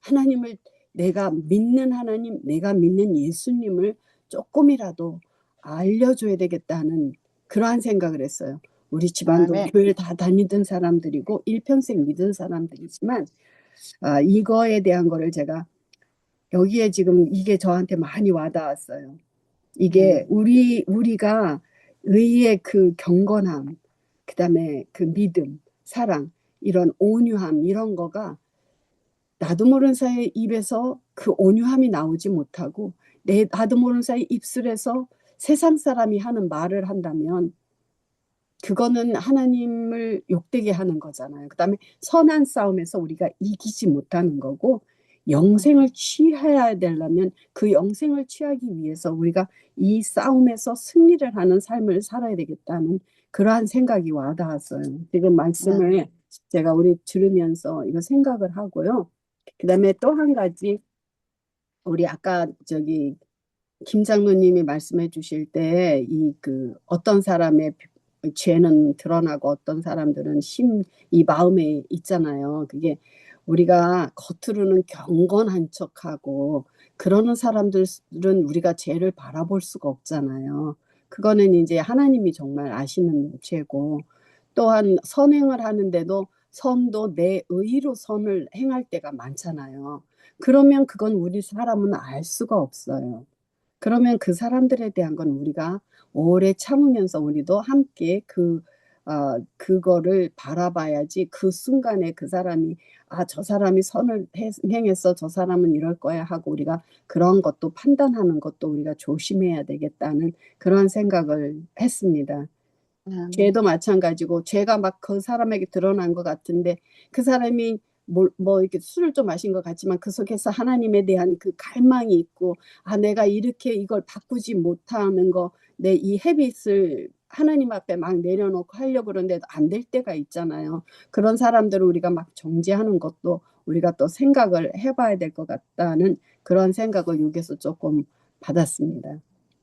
하나님을 내가 믿는 하나님, 내가 믿는 예수님을 조금이라도 알려줘야 되겠다는 그러한 생각을 했어요. 우리 집안도 아멘. 교회를 다 다니던 사람들이고 일평생 믿은 사람들이지만 이거에 대한 거를 제가 여기에 지금 이게 저한테 많이 와닿았어요. 이게 우리가 의의 그 경건함, 그다음에 그 믿음, 사랑, 이런 온유함 이런 거가 나도 모르는 사이에 입에서 그 온유함이 나오지 못하고 나도 모르는 사이 입술에서 세상 사람이 하는 말을 한다면 그거는 하나님을 욕되게 하는 거잖아요. 그다음에 선한 싸움에서 우리가 이기지 못하는 거고 영생을 취해야 되려면 그 영생을 취하기 위해서 우리가 이 싸움에서 승리를 하는 삶을 살아야 되겠다는 그러한 생각이 와닿았어요. 지금 말씀을 제가 우리 들으면서 이거 생각을 하고요. 그다음에 또 한 가지 우리 아까 김 장로님이 말씀해 주실 때 어떤 사람의 죄는 드러나고 어떤 사람들은 이 마음에 있잖아요. 그게 우리가 겉으로는 경건한 척하고 그러는 사람들은 우리가 죄를 바라볼 수가 없잖아요. 그거는 이제 하나님이 정말 아시는 죄고 또한 선행을 하는데도 선도 내 의로 선을 행할 때가 많잖아요. 그러면 그건 우리 사람은 알 수가 없어요. 그러면 그 사람들에 대한 건 우리가 오래 참으면서 우리도 함께 그거를 바라봐야지 그 순간에 그 사람이 저 사람이 선을 행했어 저 사람은 이럴 거야 하고 우리가 그런 것도 판단하는 것도 우리가 조심해야 되겠다는 그런 생각을 했습니다. 죄도 마찬가지고 죄가 막 그 사람에게 드러난 것 같은데 그 사람이 이렇게 술을 좀 마신 것 같지만 그 속에서 하나님에 대한 그 갈망이 있고 내가 이렇게 이걸 바꾸지 못하는 거 내 이 헤빗을 하나님 앞에 막 내려놓고 하려고 그러는데도 안 될 때가 있잖아요. 그런 사람들을 우리가 막 정죄하는 것도 우리가 또 생각을 해봐야 될 것 같다는 그런 생각을 여기서 조금 받았습니다.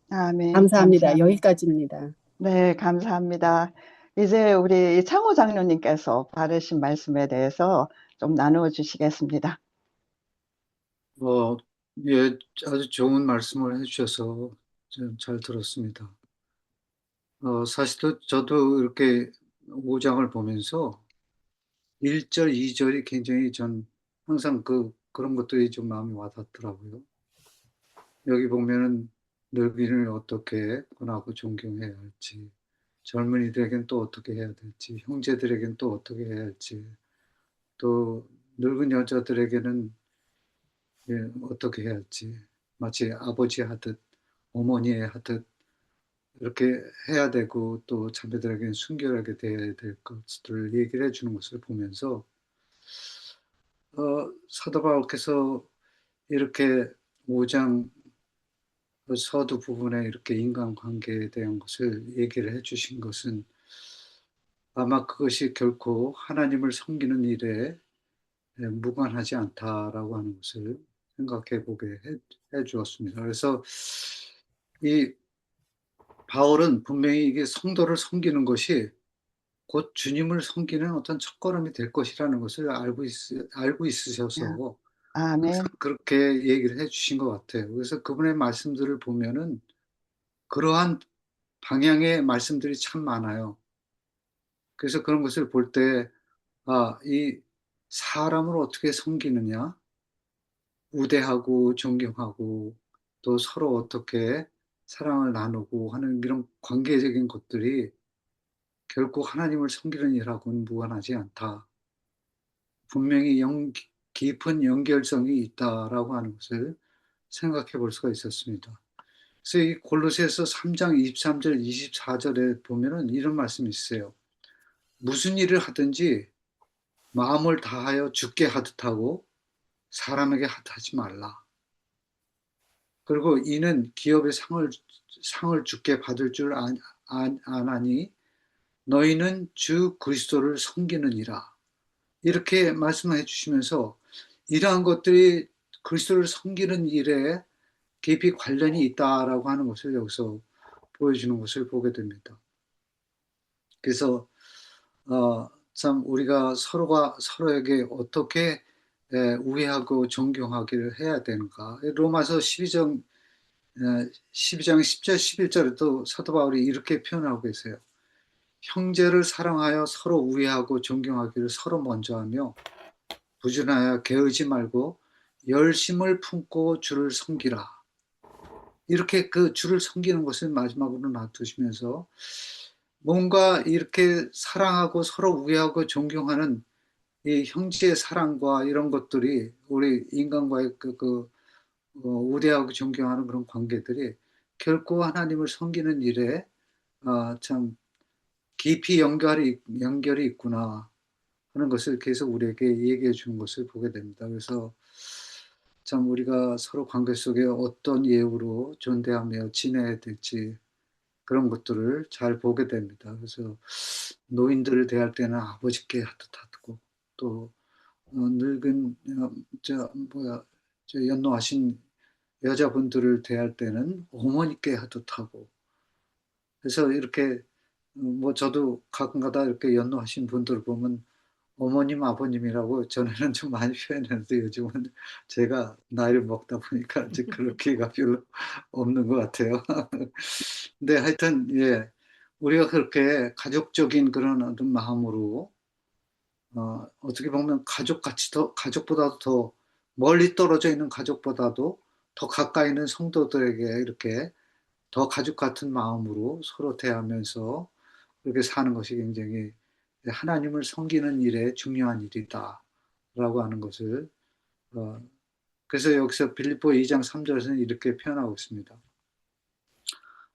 아멘. 감사합니다. 감사합니다. 여기까지입니다. 네, 감사합니다. 이제 우리 창호 장로님께서 바르신 말씀에 대해서 좀 나누어 주시겠습니다. 예, 아주 좋은 말씀을 해주셔서 좀 잘 들었습니다. 사실 저도 이렇게 5장을 보면서 1절, 2절이 굉장히 전 항상 그런 것들이 좀 마음에 와닿더라고요. 여기 보면은 늙은이를 어떻게 권하고 존경해야 할지, 젊은이들에겐 또 어떻게 해야 될지, 형제들에겐 또 어떻게 해야 할지, 또 늙은 여자들에게는 어떻게 해야 할지, 마치 아버지 하듯 어머니 하듯 이렇게 해야 되고 또 자매들에게는 순결하게 대해야 될 것들을 얘기를 해주는 것을 보면서 사도 바울께서 이렇게 5장 서두 부분에 이렇게 인간관계에 대한 것을 얘기를 해주신 것은 아마 그것이 결코 하나님을 섬기는 일에 무관하지 않다라고 하는 것을 생각해 보게 해 주었습니다. 그래서 이 바울은 분명히 이게 성도를 섬기는 것이 곧 주님을 섬기는 어떤 첫걸음이 될 것이라는 것을 알고 있으셔서 항상 아멘. 그렇게 얘기를 해 주신 것 같아요. 그래서 그분의 말씀들을 보면은 그러한 방향의 말씀들이 참 많아요. 그래서 그런 것을 볼 때, 이 사람을 어떻게 섬기느냐, 우대하고 존경하고 또 서로 어떻게 사랑을 나누고 하는 이런 관계적인 것들이 결코 하나님을 섬기는 일하고는 무관하지 않다. 분명히 깊은 연결성이 있다라고 하는 것을 생각해 볼 수가 있었습니다. 그래서 이 골로새서 3장 23절, 24절에 보면은 이런 말씀이 있어요. 무슨 일을 하든지 마음을 다하여 주께 하듯 하고 사람에게 하지 말라. 그리고 이는 기업의 상을 주께 받을 줄 아나니 너희는 주 그리스도를 섬기느니라. 이렇게 말씀해 주시면서 이러한 것들이 그리스도를 섬기는 일에 깊이 관련이 있다라고 하는 것을 여기서 보여주는 것을 보게 됩니다. 그래서 참 우리가 서로가 서로에게 어떻게 우애하고 존경하기를 해야 되는가. 로마서 12장 10절 11절에도 사도 바울이 이렇게 표현하고 계세요. 형제를 사랑하여 서로 우애하고 존경하기를 서로 먼저 하며 부지런하여 게으르지 말고 열심을 품고 주를 섬기라. 이렇게 그 주를 섬기는 것을 마지막으로 놔두시면서 뭔가 이렇게 사랑하고 서로 우애하고 존경하는 이 형제의 사랑과 이런 것들이 우리 인간과의 우대하고 존경하는 그런 관계들이 결코 하나님을 섬기는 일에 참 깊이 연결이 있구나 하는 것을 계속 우리에게 얘기해 주는 것을 보게 됩니다. 그래서 참 우리가 서로 관계 속에 어떤 예우로 존대하며 지내야 될지 그런 것들을 잘 보게 됩니다. 그래서 노인들을 대할 때는 아버지께 하듯 하고 또 늙은 연로하신 여자분들을 대할 때는 어머니께 하듯 하고 그래서 이렇게 저도 가끔가다 이렇게 연로하신 분들을 보면 어머님, 아버님이라고 전에는 좀 많이 표현했는데 요즘은 제가 나이를 먹다 보니까 이제 그럴 기회가 별로 없는 것 같아요. 근데 하여튼, 예, 우리가 그렇게 가족적인 그런 어떤 마음으로, 어떻게 보면 가족보다도 더 멀리 떨어져 있는 가족보다도 더 가까이 있는 성도들에게 이렇게 더 가족 같은 마음으로 서로 대하면서 그렇게 사는 것이 굉장히 하나님을 섬기는 일에 중요한 일이다라고 하는 것을 그래서 여기서 빌립보 2장 3절에서는 이렇게 표현하고 있습니다.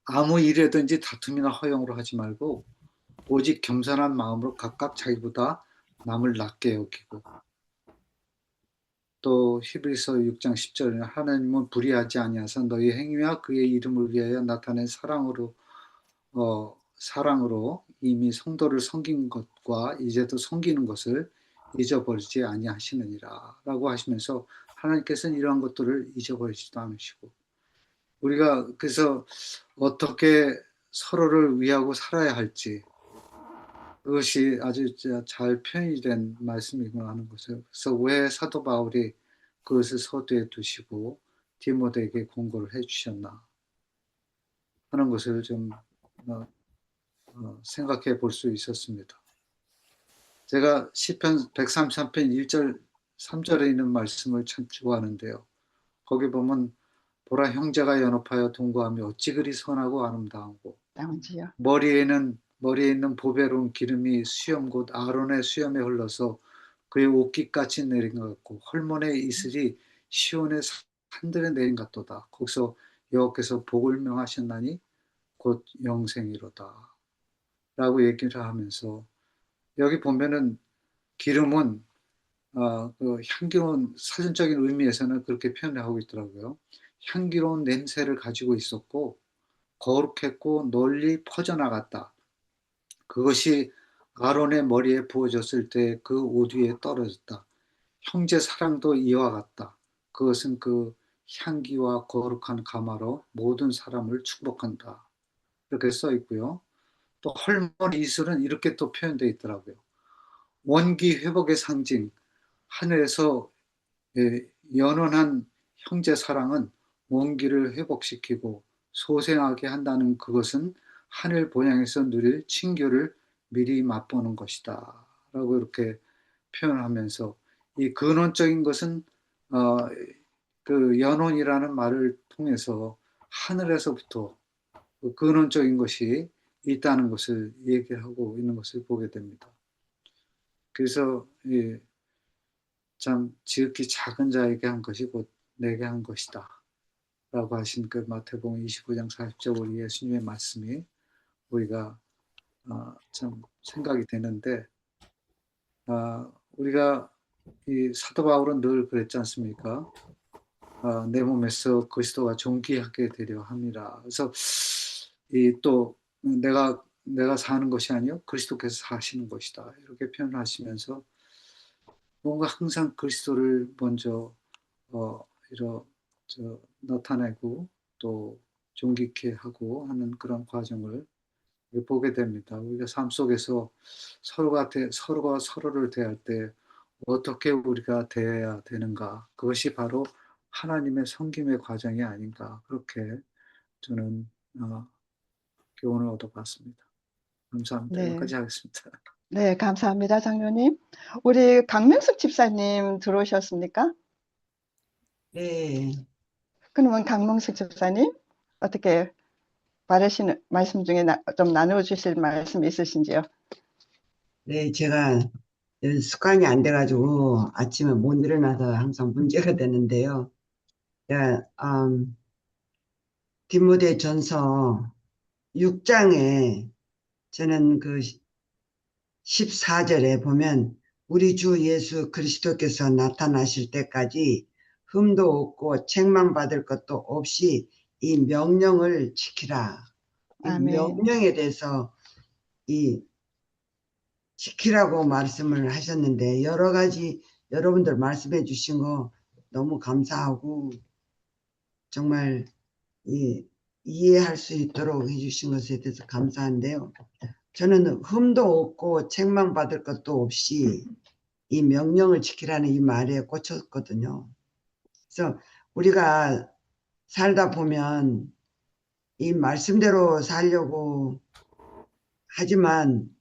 아무 일이든지 다툼이나 허용으로 하지 말고 오직 겸손한 마음으로 각각 자기보다 남을 낮게 여기고 또 히브리서 6장 10절에 하나님은 불의하지 아니하사 너희 행위와 그의 이름을 위하여 나타낸 사랑으로 이미 성도를 섬긴 것과 이제도 섬기는 것을 잊어버리지 아니하시느니라 라고 하시면서 하나님께서는 이러한 것들을 잊어버리지도 않으시고 우리가 그래서 어떻게 서로를 위하고 살아야 할지 그것이 아주 잘 표현이 된 말씀이구나 하는 것을 그래서 왜 사도 바울이 그것을 서두에 두시고 디모데에게 공고를 해주셨나 하는 것을 좀 생각해 볼 수 있었습니다. 제가 시편 133편 1절 3절에 있는 말씀을 참 좋아하는데요. 거기 보면 보라 형제가 연합하여 동거하며 어찌 그리 선하고 아름다우고 나온지요. 머리에 있는 보배로운 기름이 수염 곧 아론의 수염에 흘러서 그의 옷깃같이 내린 것 같고 헐몬의 이슬이 시온의 산들에 내린 것 같도다. 거기서 여호와께서 복을 명하셨나니 곧 영생이로다 라고 얘기를 하면서 여기 보면은 기름은 그 향기로운 사전적인 의미에서는 그렇게 표현하고 있더라고요. 향기로운 냄새를 가지고 있었고 거룩했고 널리 퍼져나갔다. 그것이 아론의 머리에 부어졌을 때 그 옷 위에 떨어졌다. 형제 사랑도 이와 같다. 그것은 그 향기와 거룩한 가마로 모든 사람을 축복한다. 이렇게 써 있고요. 또 헐몬 이슬은 이렇게 또 표현되어 있더라고요. 원기 회복의 상징, 하늘에서 연원한 형제 사랑은 원기를 회복시키고 소생하게 한다는 그것은 하늘 본향에서 누릴 칭교를 미리 맛보는 것이다 라고 이렇게 표현하면서 이 근원적인 것은 그 연원이라는 말을 통해서 하늘에서부터 그 근원적인 것이 있다는 것을 얘기하고 있는 것을 보게 됩니다. 그래서 참 지극히 작은 자에게 한 것이 곧 내게 한 것이다 라고 하신 그 마태복음 29장 40절 우리 예수님의 말씀이 우리가 참 생각이 되는데 우리가 이 사도 바울은 늘 그랬지 않습니까? 내 몸에서 그리스도가 존귀하게 되려 함이라. 그래서 이 또 내가 사는 것이 아니요 그리스도께서 사시는 것이다 이렇게 표현하시면서 뭔가 항상 그리스도를 먼저 나타내고 또 존귀케 하고 하는 그런 과정을 보게 됩니다. 우리가 삶 속에서 서로가 서로를 대할 때 어떻게 우리가 대해야 되는가? 그것이 바로 하나님의 섬김의 과정이 아닌가? 그렇게 저는 교훈을 얻어봤습니다. 감사합니다. 네. 여기까지 하겠습니다. 네, 감사합니다, 장로님. 우리 강명숙 집사님 들어오셨습니까? 네, 그러면 강명숙 집사님 어떻게 바르시는 말씀 중에 좀 나누어 주실 말씀 있으신지요? 네, 제가 습관이 안 돼가지고 아침에 못 일어나서 항상 문제가 되는데요. 디모데 전서 6장에 저는 그 14절에 보면 우리 주 예수 그리스도께서 나타나실 때까지 흠도 없고 책망받을 것도 없이 이 명령을 지키라. 이 아멘. 명령에 대해서 지키라고 말씀을 하셨는데 여러 가지 여러분들 말씀해 주신 거 너무 감사하고 정말 이해할 수 있도록 해주신 것에 대해서 감사한데요. 저는 흠도 없고 책망받을 것도 없이 이 명령을 지키라는 이 말에 꽂혔거든요. 그래서 우리가 살다 보면 이 말씀대로 살려고 하지만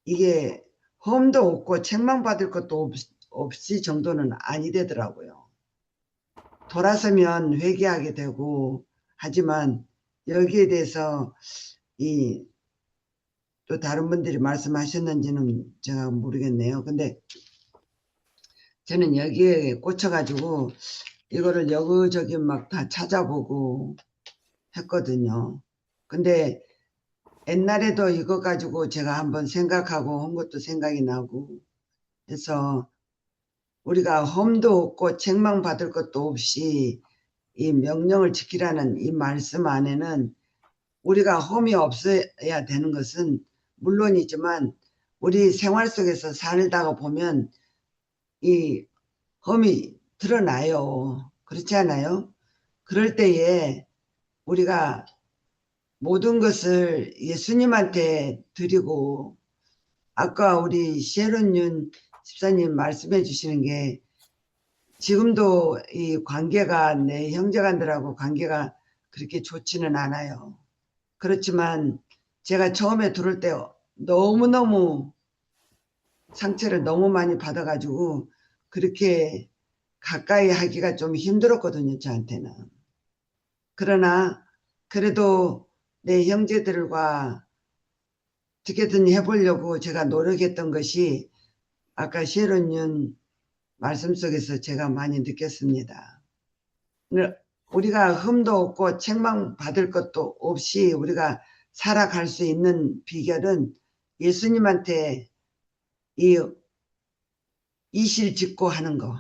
이게 험도 없고 책망받을 것도 없이 정도는 아니 되더라고요. 돌아서면 회개하게 되고 하지만 여기에 대해서 또 다른 분들이 말씀하셨는지는 제가 모르겠네요. 근데 저는 여기에 꽂혀가지고 이거를 여기저기 막 다 찾아보고 했거든요. 근데 옛날에도 이거 가지고 제가 한번 생각하고 한 것도 생각이 나고 해서 우리가 험도 없고 책망받을 것도 없이 이 명령을 지키라는 이 말씀 안에는 우리가 험이 없어야 되는 것은 물론이지만 우리 생활 속에서 살다가 보면 이 험이 드러나요. 그렇지 않아요? 그럴 때에 우리가 모든 것을 예수님한테 드리고 아까 우리 셰론윤 집사님 말씀해 주시는 게 지금도 이 관계가 내 형제간들하고 관계가 그렇게 좋지는 않아요. 그렇지만 제가 처음에 들을 때 너무너무 상처를 너무 많이 받아가지고 그렇게 가까이 하기가 좀 힘들었거든요, 저한테는. 그러나 그래도 내 형제들과 어떻게든 해보려고 제가 노력했던 것이 아까 셰론님 말씀 속에서 제가 많이 느꼈습니다. 우리가 흠도 없고 책망받을 것도 없이 우리가 살아갈 수 있는 비결은 예수님한테 이실 짓고 하는 거,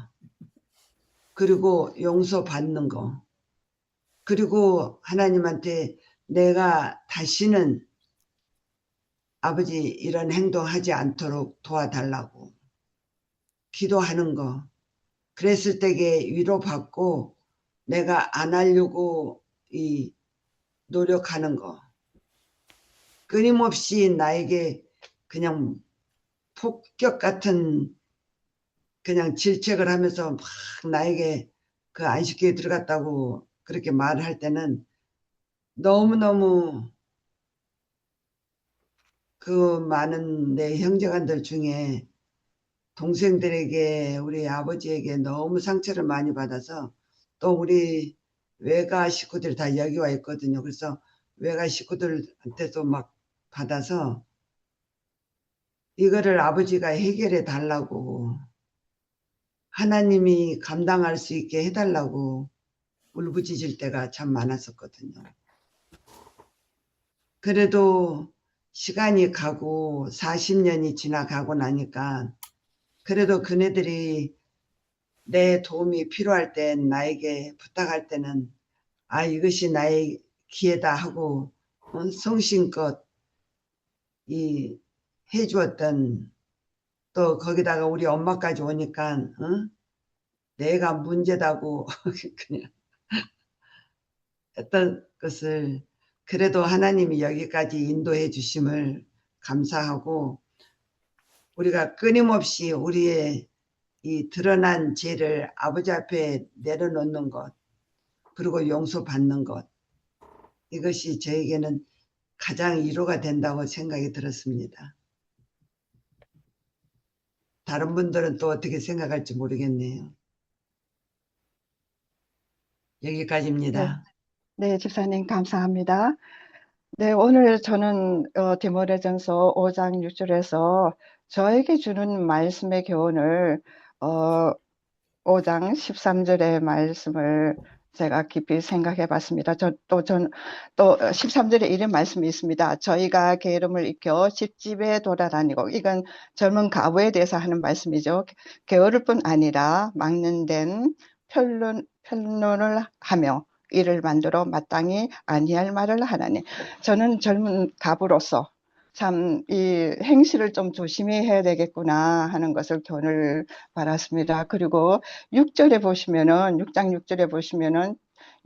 그리고 용서받는 거, 그리고 하나님한테 내가 다시는 아버지 이런 행동하지 않도록 도와달라고 기도하는 거, 그랬을 때에 위로받고 내가 안 하려고 노력하는 거, 끊임없이 나에게 그냥 폭격 같은 그냥 질책을 하면서 막 나에게 그 안식교에 들어갔다고 그렇게 말을 할 때는 너무너무 그 많은 내 형제간들 중에 동생들에게 우리 아버지에게 너무 상처를 많이 받아서 또 우리 외가 식구들이 다 여기 와 있거든요. 그래서 외가 식구들한테도 막 받아서 이거를 아버지가 해결해 달라고 하나님이 감당할 수 있게 해달라고 울부짖을 때가 참 많았었거든요. 그래도 시간이 가고 40년이 지나가고 나니까 그래도 그네들이 내 도움이 필요할 땐 나에게 부탁할 때는 아 이것이 나의 기회다 하고 성심껏 해주었던, 또 거기다가 우리 엄마까지 오니까 내가 문제다고 그냥 했던 것을 그래도 하나님이 여기까지 인도해 주심을 감사하고 우리가 끊임없이 우리의 이 드러난 죄를 아버지 앞에 내려놓는 것, 그리고 용서받는 것, 이것이 저에게는 가장 위로가 된다고 생각이 들었습니다. 다른 분들은 또 어떻게 생각할지 모르겠네요. 여기까지입니다. 네, 집사님 감사합니다. 네, 오늘 저는 디모데전서 5장 6절에서 저에게 주는 말씀의 교훈을 5장 13절의 말씀을 제가 깊이 생각해 봤습니다. 또 13절에 이런 말씀이 있습니다. 저희가 게으름을 익혀 집집에 돌아다니고, 이건 젊은 가부에 대해서 하는 말씀이죠. 게으를 뿐 아니라 막는 데는 편론을 하며 이를 만들어 마땅히 아니할 말을 하나니. 저는 젊은 가부로서 참 이 행실을 좀 조심히 해야 되겠구나 하는 것을 교훈을 받았습니다. 그리고 6절에 보시면은 6장 6절에 보시면은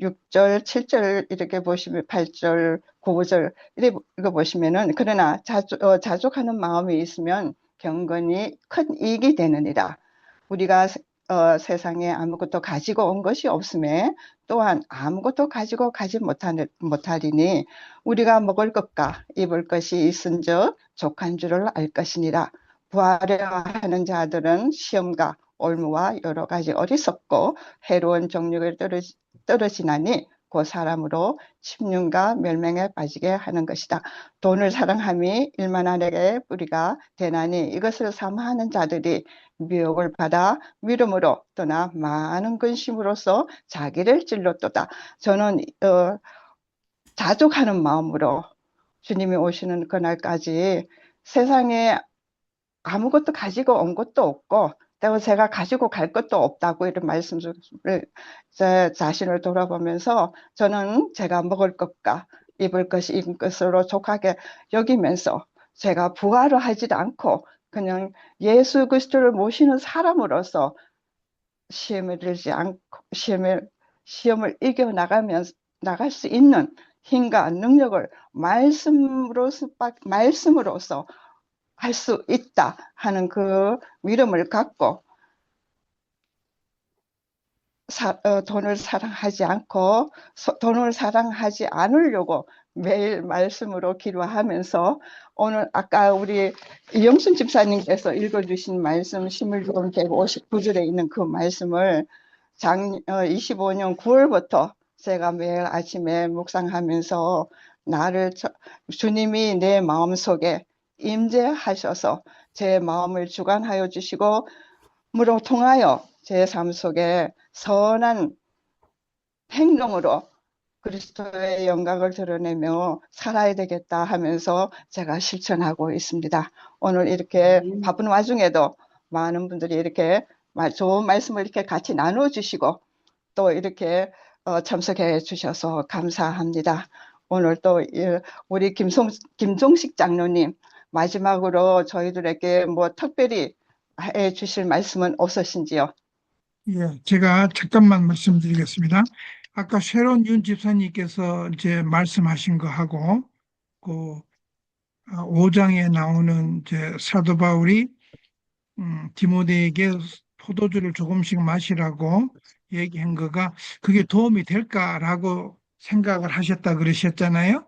6절, 7절 이렇게 보시면 8절, 9절 이거 보시면은 그러나 자족하는 마음이 있으면 경건이 큰 이익이 되느니라. 우리가 세상에 아무것도 가지고 온 것이 없음에 또한 아무것도 가지고 가지 못하리니 우리가 먹을 것과 입을 것이 있은즉 족한 줄을 알 것이니라. 부하려 하는 자들은 시험과 올무와 여러 가지 어리석고 해로운 정욕에 떨어지나니 그 사람으로 침륜과 멸망에 빠지게 하는 것이다. 돈을 사랑함이 일만한에게 뿌리가 되나니 이것을 사모하는 자들이 미혹을 받아 미움으로 떠나 많은 근심으로써 자기를 찔렀도다. 저는 자족하는 마음으로 주님이 오시는 그날까지 세상에 아무것도 가지고 온 것도 없고 또 제가 가지고 갈 것도 없다고 이런 말씀을 제 자신을 돌아보면서 저는 제가 먹을 것과 입을 것이 입은 것으로 족하게 여기면서 제가 부하로 하지도 않고 그냥 예수 그리스도를 모시는 사람으로서 시험을 들지 않고 시험을 이겨 나갈 수 있는 힘과 능력을 말씀으로서 할 수 있다 하는 그 믿음을 갖고 돈을 사랑하지 않고 돈을 사랑하지 않으려고 매일 말씀으로 기도하면서 오늘 아까 우리 이영순 집사님께서 읽어주신 말씀 신물기도 159절에 있는 그 말씀을 25년 9월부터 제가 매일 아침에 묵상하면서 주님이 내 마음속에 임재하셔서 제 마음을 주관하여 주시고 무로 통하여 제 삶 속에 선한 행동으로 그리스도의 영광을 드러내며 살아야 되겠다 하면서 제가 실천하고 있습니다. 오늘 이렇게 바쁜 와중에도 많은 분들이 이렇게 좋은 말씀을 이렇게 같이 나눠주시고 또 이렇게 참석해 주셔서 감사합니다. 오늘 또 우리 김종식 장로님 마지막으로 저희들에게 뭐 특별히 해 주실 말씀은 없으신지요? 예, 제가 잠깐만 말씀드리겠습니다. 아까 쉐론 윤 집사님께서 이제 말씀하신 거하고 그 5장에 나오는 이제 사도 바울이 디모데에게 포도주를 조금씩 마시라고 얘기한 거가 그게 도움이 될까라고 생각을 하셨다 그러셨잖아요.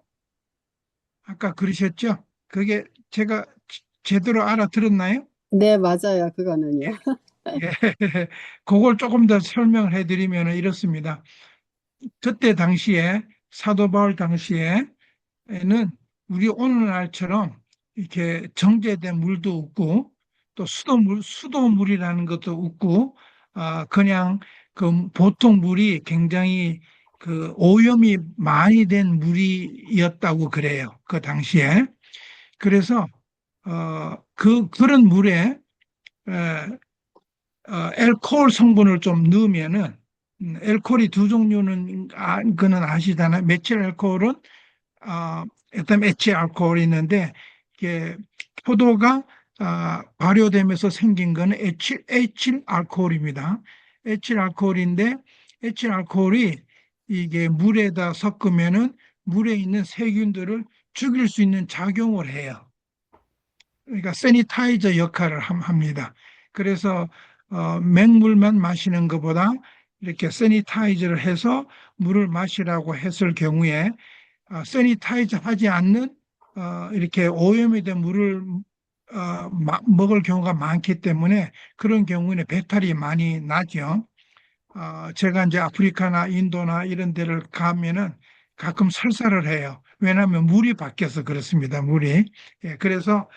아까 그러셨죠? 그게 제가 제대로 알아들었나요? 네, 맞아요. 그거는요. 예, 그걸 조금 더 설명을 해드리면 이렇습니다. 그때 당시에 사도 바울 당시에는 우리 오늘날처럼 이렇게 정제된 물도 없고 또 수도물이라는 것도 없고 그냥 그 보통 물이 굉장히 그 오염이 많이 된 물이었다고 그래요. 그 당시에. 그래서 그런 물에 알코올 성분을 좀 넣으면은 알코올이 두 종류는 그는 아시잖아요. 메칠 알코올은 일단 에틸 알코올이 있는데 이게 포도가 발효되면서 생긴 거는 에틸 알코올입니다. 에틸 알코올인데 에틸 알코올이 이게 물에다 섞으면은 물에 있는 세균들을 죽일 수 있는 작용을 해요. 그러니까 세니타이저 역할을 합니다. 그래서 맹물만 마시는 것보다 이렇게 세니타이저를 해서 물을 마시라고 했을 경우에 세니타이저 하지 않는 이렇게 오염이 된 물을 먹을 경우가 많기 때문에 그런 경우는 배탈이 많이 나죠. 제가 이제 아프리카나 인도나 이런 데를 가면은 가끔 설사를 해요. 왜냐하면 물이 바뀌어서 그렇습니다. 물이. 예, 그래서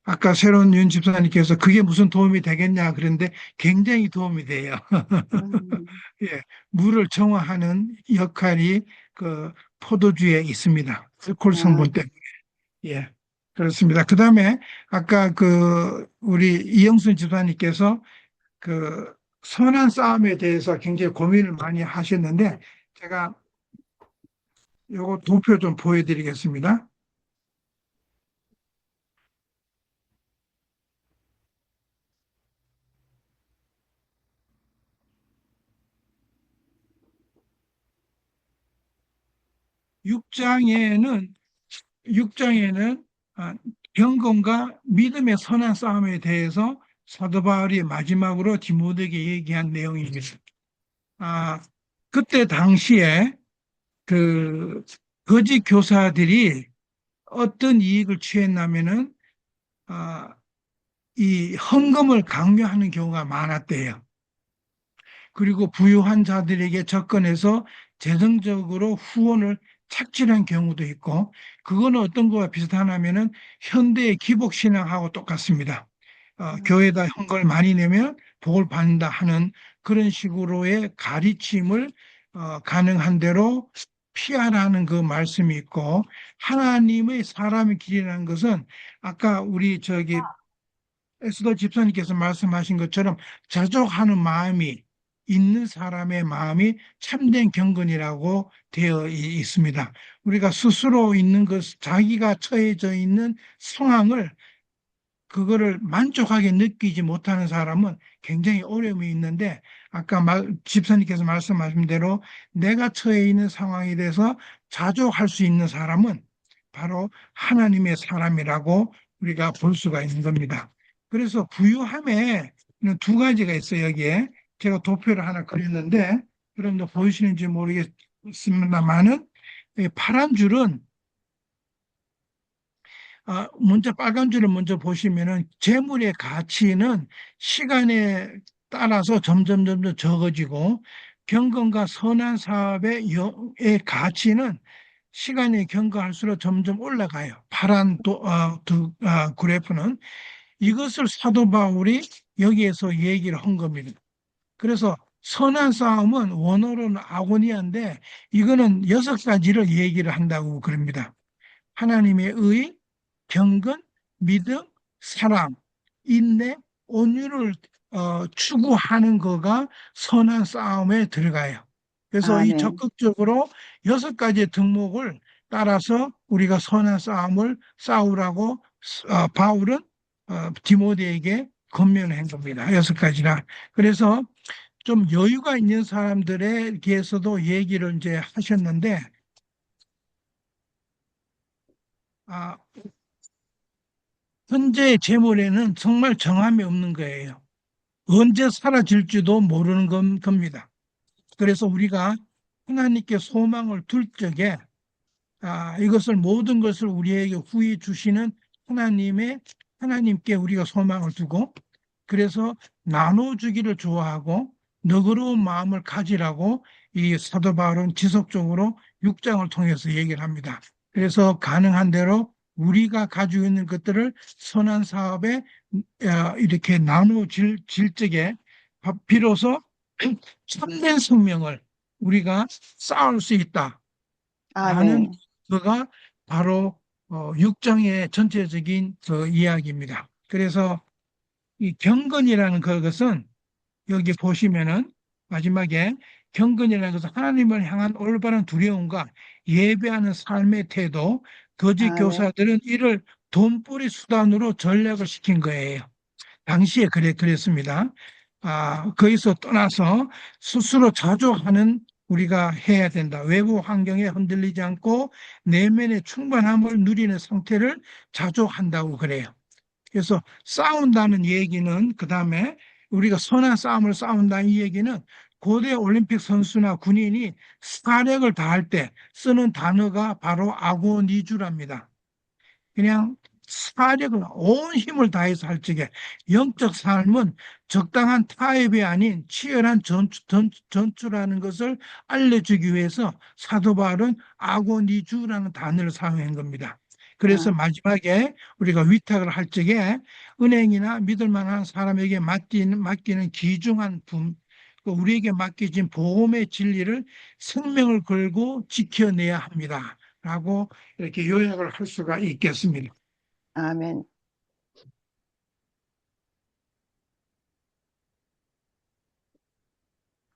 아까 새로운 윤 집사님께서 그게 무슨 도움이 되겠냐 그런데 굉장히 도움이 돼요. 예, 물을 정화하는 역할이 그 포도주에 있습니다. 알코올 성분 때문에. 예, 그렇습니다. 그 다음에 아까 그 우리 이영순 집사님께서 그 선한 싸움에 대해서 굉장히 고민을 많이 하셨는데 제가 요거 도표 좀 보여드리겠습니다. 육장에는 경건과 믿음의 선한 싸움에 대해서 사도 바울이 마지막으로 디모데에게 얘기한 내용입니다. 그때 당시에 그 거짓 교사들이 어떤 이익을 취했냐면은 이 헌금을 강요하는 경우가 많았대요. 그리고 부유한 자들에게 접근해서 재정적으로 후원을 착취한 경우도 있고, 그거는 어떤 거와 비슷하냐면은 현대의 기복신앙하고 똑같습니다. 교회에다 헌금을 많이 내면 복을 받는다 하는 그런 식으로의 가르침을 가능한 대로 피하라는 그 말씀이 있고, 하나님의 사람의 길이라는 것은 아까 우리 에스더 집사님께서 말씀하신 것처럼 자족하는 마음이 있는 사람의 마음이 참된 경건이라고 되어 있습니다. 우리가 스스로 있는 것, 자기가 처해져 있는 상황을 그거를 만족하게 느끼지 못하는 사람은 굉장히 어려움이 있는데 아까 집사님께서 말씀하신 대로 내가 처해 있는 상황에 대해서 자족할 수 있는 사람은 바로 하나님의 사람이라고 우리가 볼 수가 있는 겁니다. 그래서 부유함에는 두 가지가 있어요. 여기에 제가 도표를 하나 그렸는데 여러분들 보이시는지 모르겠습니다만은 이 파란 줄은 먼저 빨간 줄을 먼저 보시면은 재물의 가치는 시간에 따라서 점점 적어지고 경건과 선한 사업의 가치는 시간이 경과할수록 점점 올라가요. 파란 그래프는 이것을 사도 바울이 여기에서 얘기를 한 겁니다. 그래서 선한 싸움은 원어로는 아고니아인데 이거는 6가지를 얘기를 한다고 그럽니다. 하나님의 의, 경건, 믿음, 사랑, 인내, 온유를 추구하는 거가 선한 싸움에 들어가요. 그래서 이 아멘. 적극적으로 6가지의 덕목을 따라서 우리가 선한 싸움을 싸우라고 바울은 디모데에게 권면한 겁니다. 6가지나. 그래서 좀 여유가 있는 사람들에게서도 얘기를 이제 하셨는데, 현재의 재물에는 정말 정함이 없는 거예요. 언제 사라질지도 모르는 겁니다. 그래서 우리가 하나님께 소망을 둘 적에 이것을 모든 것을 우리에게 후히 주시는 하나님께 우리가 소망을 두고 그래서 나눠주기를 좋아하고 너그러운 마음을 가지라고 이 사도 바울은 지속적으로 6장을 통해서 얘기를 합니다. 그래서 가능한 대로 우리가 가지고 있는 것들을 선한 사업에 이렇게 나눠질 적에 비로소 참된 생명을 우리가 쌓을 수 있다라는 아멘. 거가 바로 6장의 전체적인 그 이야기입니다. 그래서 이 경건이라는 그것은 여기 보시면은 마지막에 경건이라는 것은 하나님을 향한 올바른 두려움과 예배하는 삶의 태도, 거짓 아멘. 교사들은 이를 돈벌이 수단으로 전략을 시킨 거예요. 당시에 그랬습니다. 거기서 떠나서 스스로 자족하는 우리가 해야 된다. 외부 환경에 흔들리지 않고 내면의 충만함을 누리는 상태를 자족한다고 그래요. 그래서 싸운다는 얘기는 그 다음에 우리가 선한 싸움을 싸운다는 이 얘기는 고대 올림픽 선수나 군인이 사력을 다할 때 쓰는 단어가 바로 아고니주랍니다. 그냥 사력을 온 힘을 다해서 할 적에 영적 삶은 적당한 타협이 아닌 치열한 전투라는 것을 알려주기 위해서 사도 바울은 아고니주라는 단어를 사용한 겁니다. 그래서 마지막에 우리가 위탁을 할 적에 은행이나 믿을 만한 사람에게 맡기는 귀중한 우리에게 맡겨진 보험의 진리를 생명을 걸고 지켜내야 합니다. 라고 이렇게 요약을 할 수가 있겠습니다. 아멘.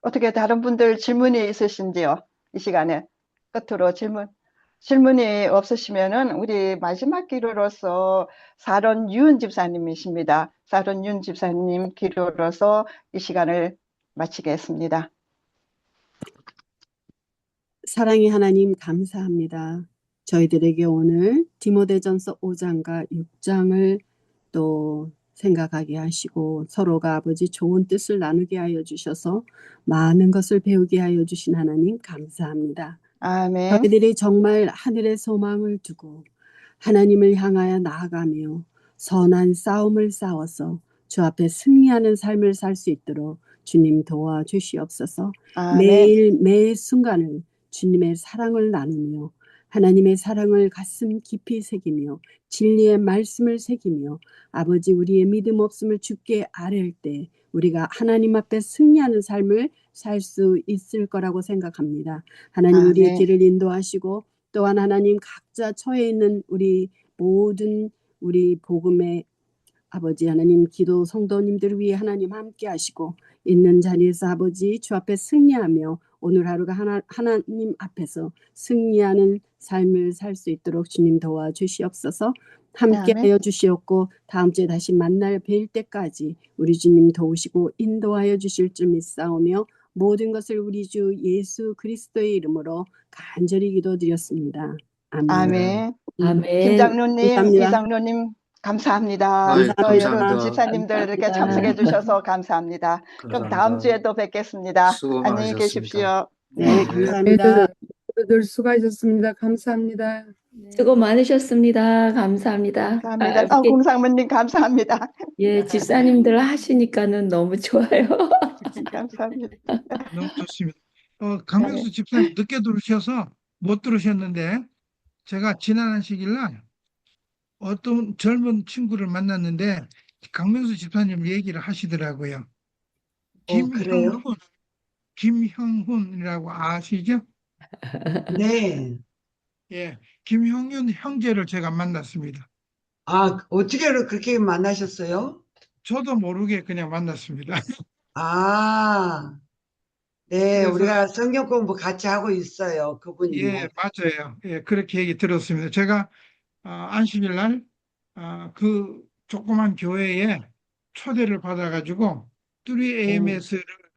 어떻게 다른 분들 질문이 있으신지요? 이 시간에 끝으로 질문이 없으시면은 우리 마지막 기도로서 사론 윤 집사님이십니다. 사론 윤 집사님 기도로서 이 시간을 마치겠습니다. 사랑의 하나님 감사합니다. 저희들에게 오늘 디모데전서 5장과 6장을 또 생각하게 하시고 서로가 아버지 좋은 뜻을 나누게 하여 주셔서 많은 것을 배우게 하여 주신 하나님 감사합니다. 아멘. 저희들이 정말 하늘의 소망을 두고 하나님을 향하여 나아가며 선한 싸움을 싸워서 주 앞에 승리하는 삶을 살 수 있도록 주님 도와주시옵소서. 아멘. 매 순간을 주님의 사랑을 나누며 하나님의 사랑을 가슴 깊이 새기며 진리의 말씀을 새기며 아버지 우리의 믿음 없음을 주께 아뢰할 때 우리가 하나님 앞에 승리하는 삶을 살 수 있을 거라고 생각합니다. 하나님 우리의 길을 인도하시고 또한 하나님 각자 처해 있는 우리 모든 우리 복음의 아버지 하나님 기도 성도님들을 위해 하나님 함께 하시고 있는 자리에서 아버지 주 앞에 승리하며 오늘 하루가 하나님 앞에서 승리하는 삶을 살 수 있도록 주님 도와주시옵소서. 함께 하여 주시옵고 다음 주에 다시 만날 뵐 때까지 우리 주님 도우시고 인도하여 주실 줄 믿사오며 모든 것을 우리 주 예수 그리스도의 이름으로 간절히 기도드렸습니다. 아멘. 아멘. 아멘. 김장로님, 감사합니다. 이장로님 감사합니다. 아이, 또 여러 감사합니다. 집사님들 이렇게 감사합니다. 참석해 주셔서 감사합니다. 그럼 다음 감사합니다. 주에 또 뵙겠습니다. 수고 안녕히 많으셨습니다. 계십시오. 네, 네. 감사합니다. 모두들 수고하셨습니다. 감사합니다. 수고 많으셨습니다. 감사합니다. 감사합니다. 이렇게 공상무님 감사합니다. 예, 집사님들 하시니까는 너무 좋아요. 감사합니다. 너무 좋습니다. 강명수 집사님 늦게 들으셔서 못 들으셨는데 제가 지난 안식일 날 어떤 젊은 친구를 만났는데 강명수 집사님 얘기를 하시더라고요. 그래요? 김형훈이라고 아시죠? 네. 예, 김형윤 형제를 제가 만났습니다. 아, 어떻게 그렇게 만나셨어요? 저도 모르게 그냥 만났습니다. 아, 네, 그래서 우리가 성경 공부 같이 하고 있어요. 그분이요. 예, 맞아요. 예, 그렇게 얘기 들었습니다. 제가 안식일 날 그 조그만 교회에 초대를 받아가지고 3AMS를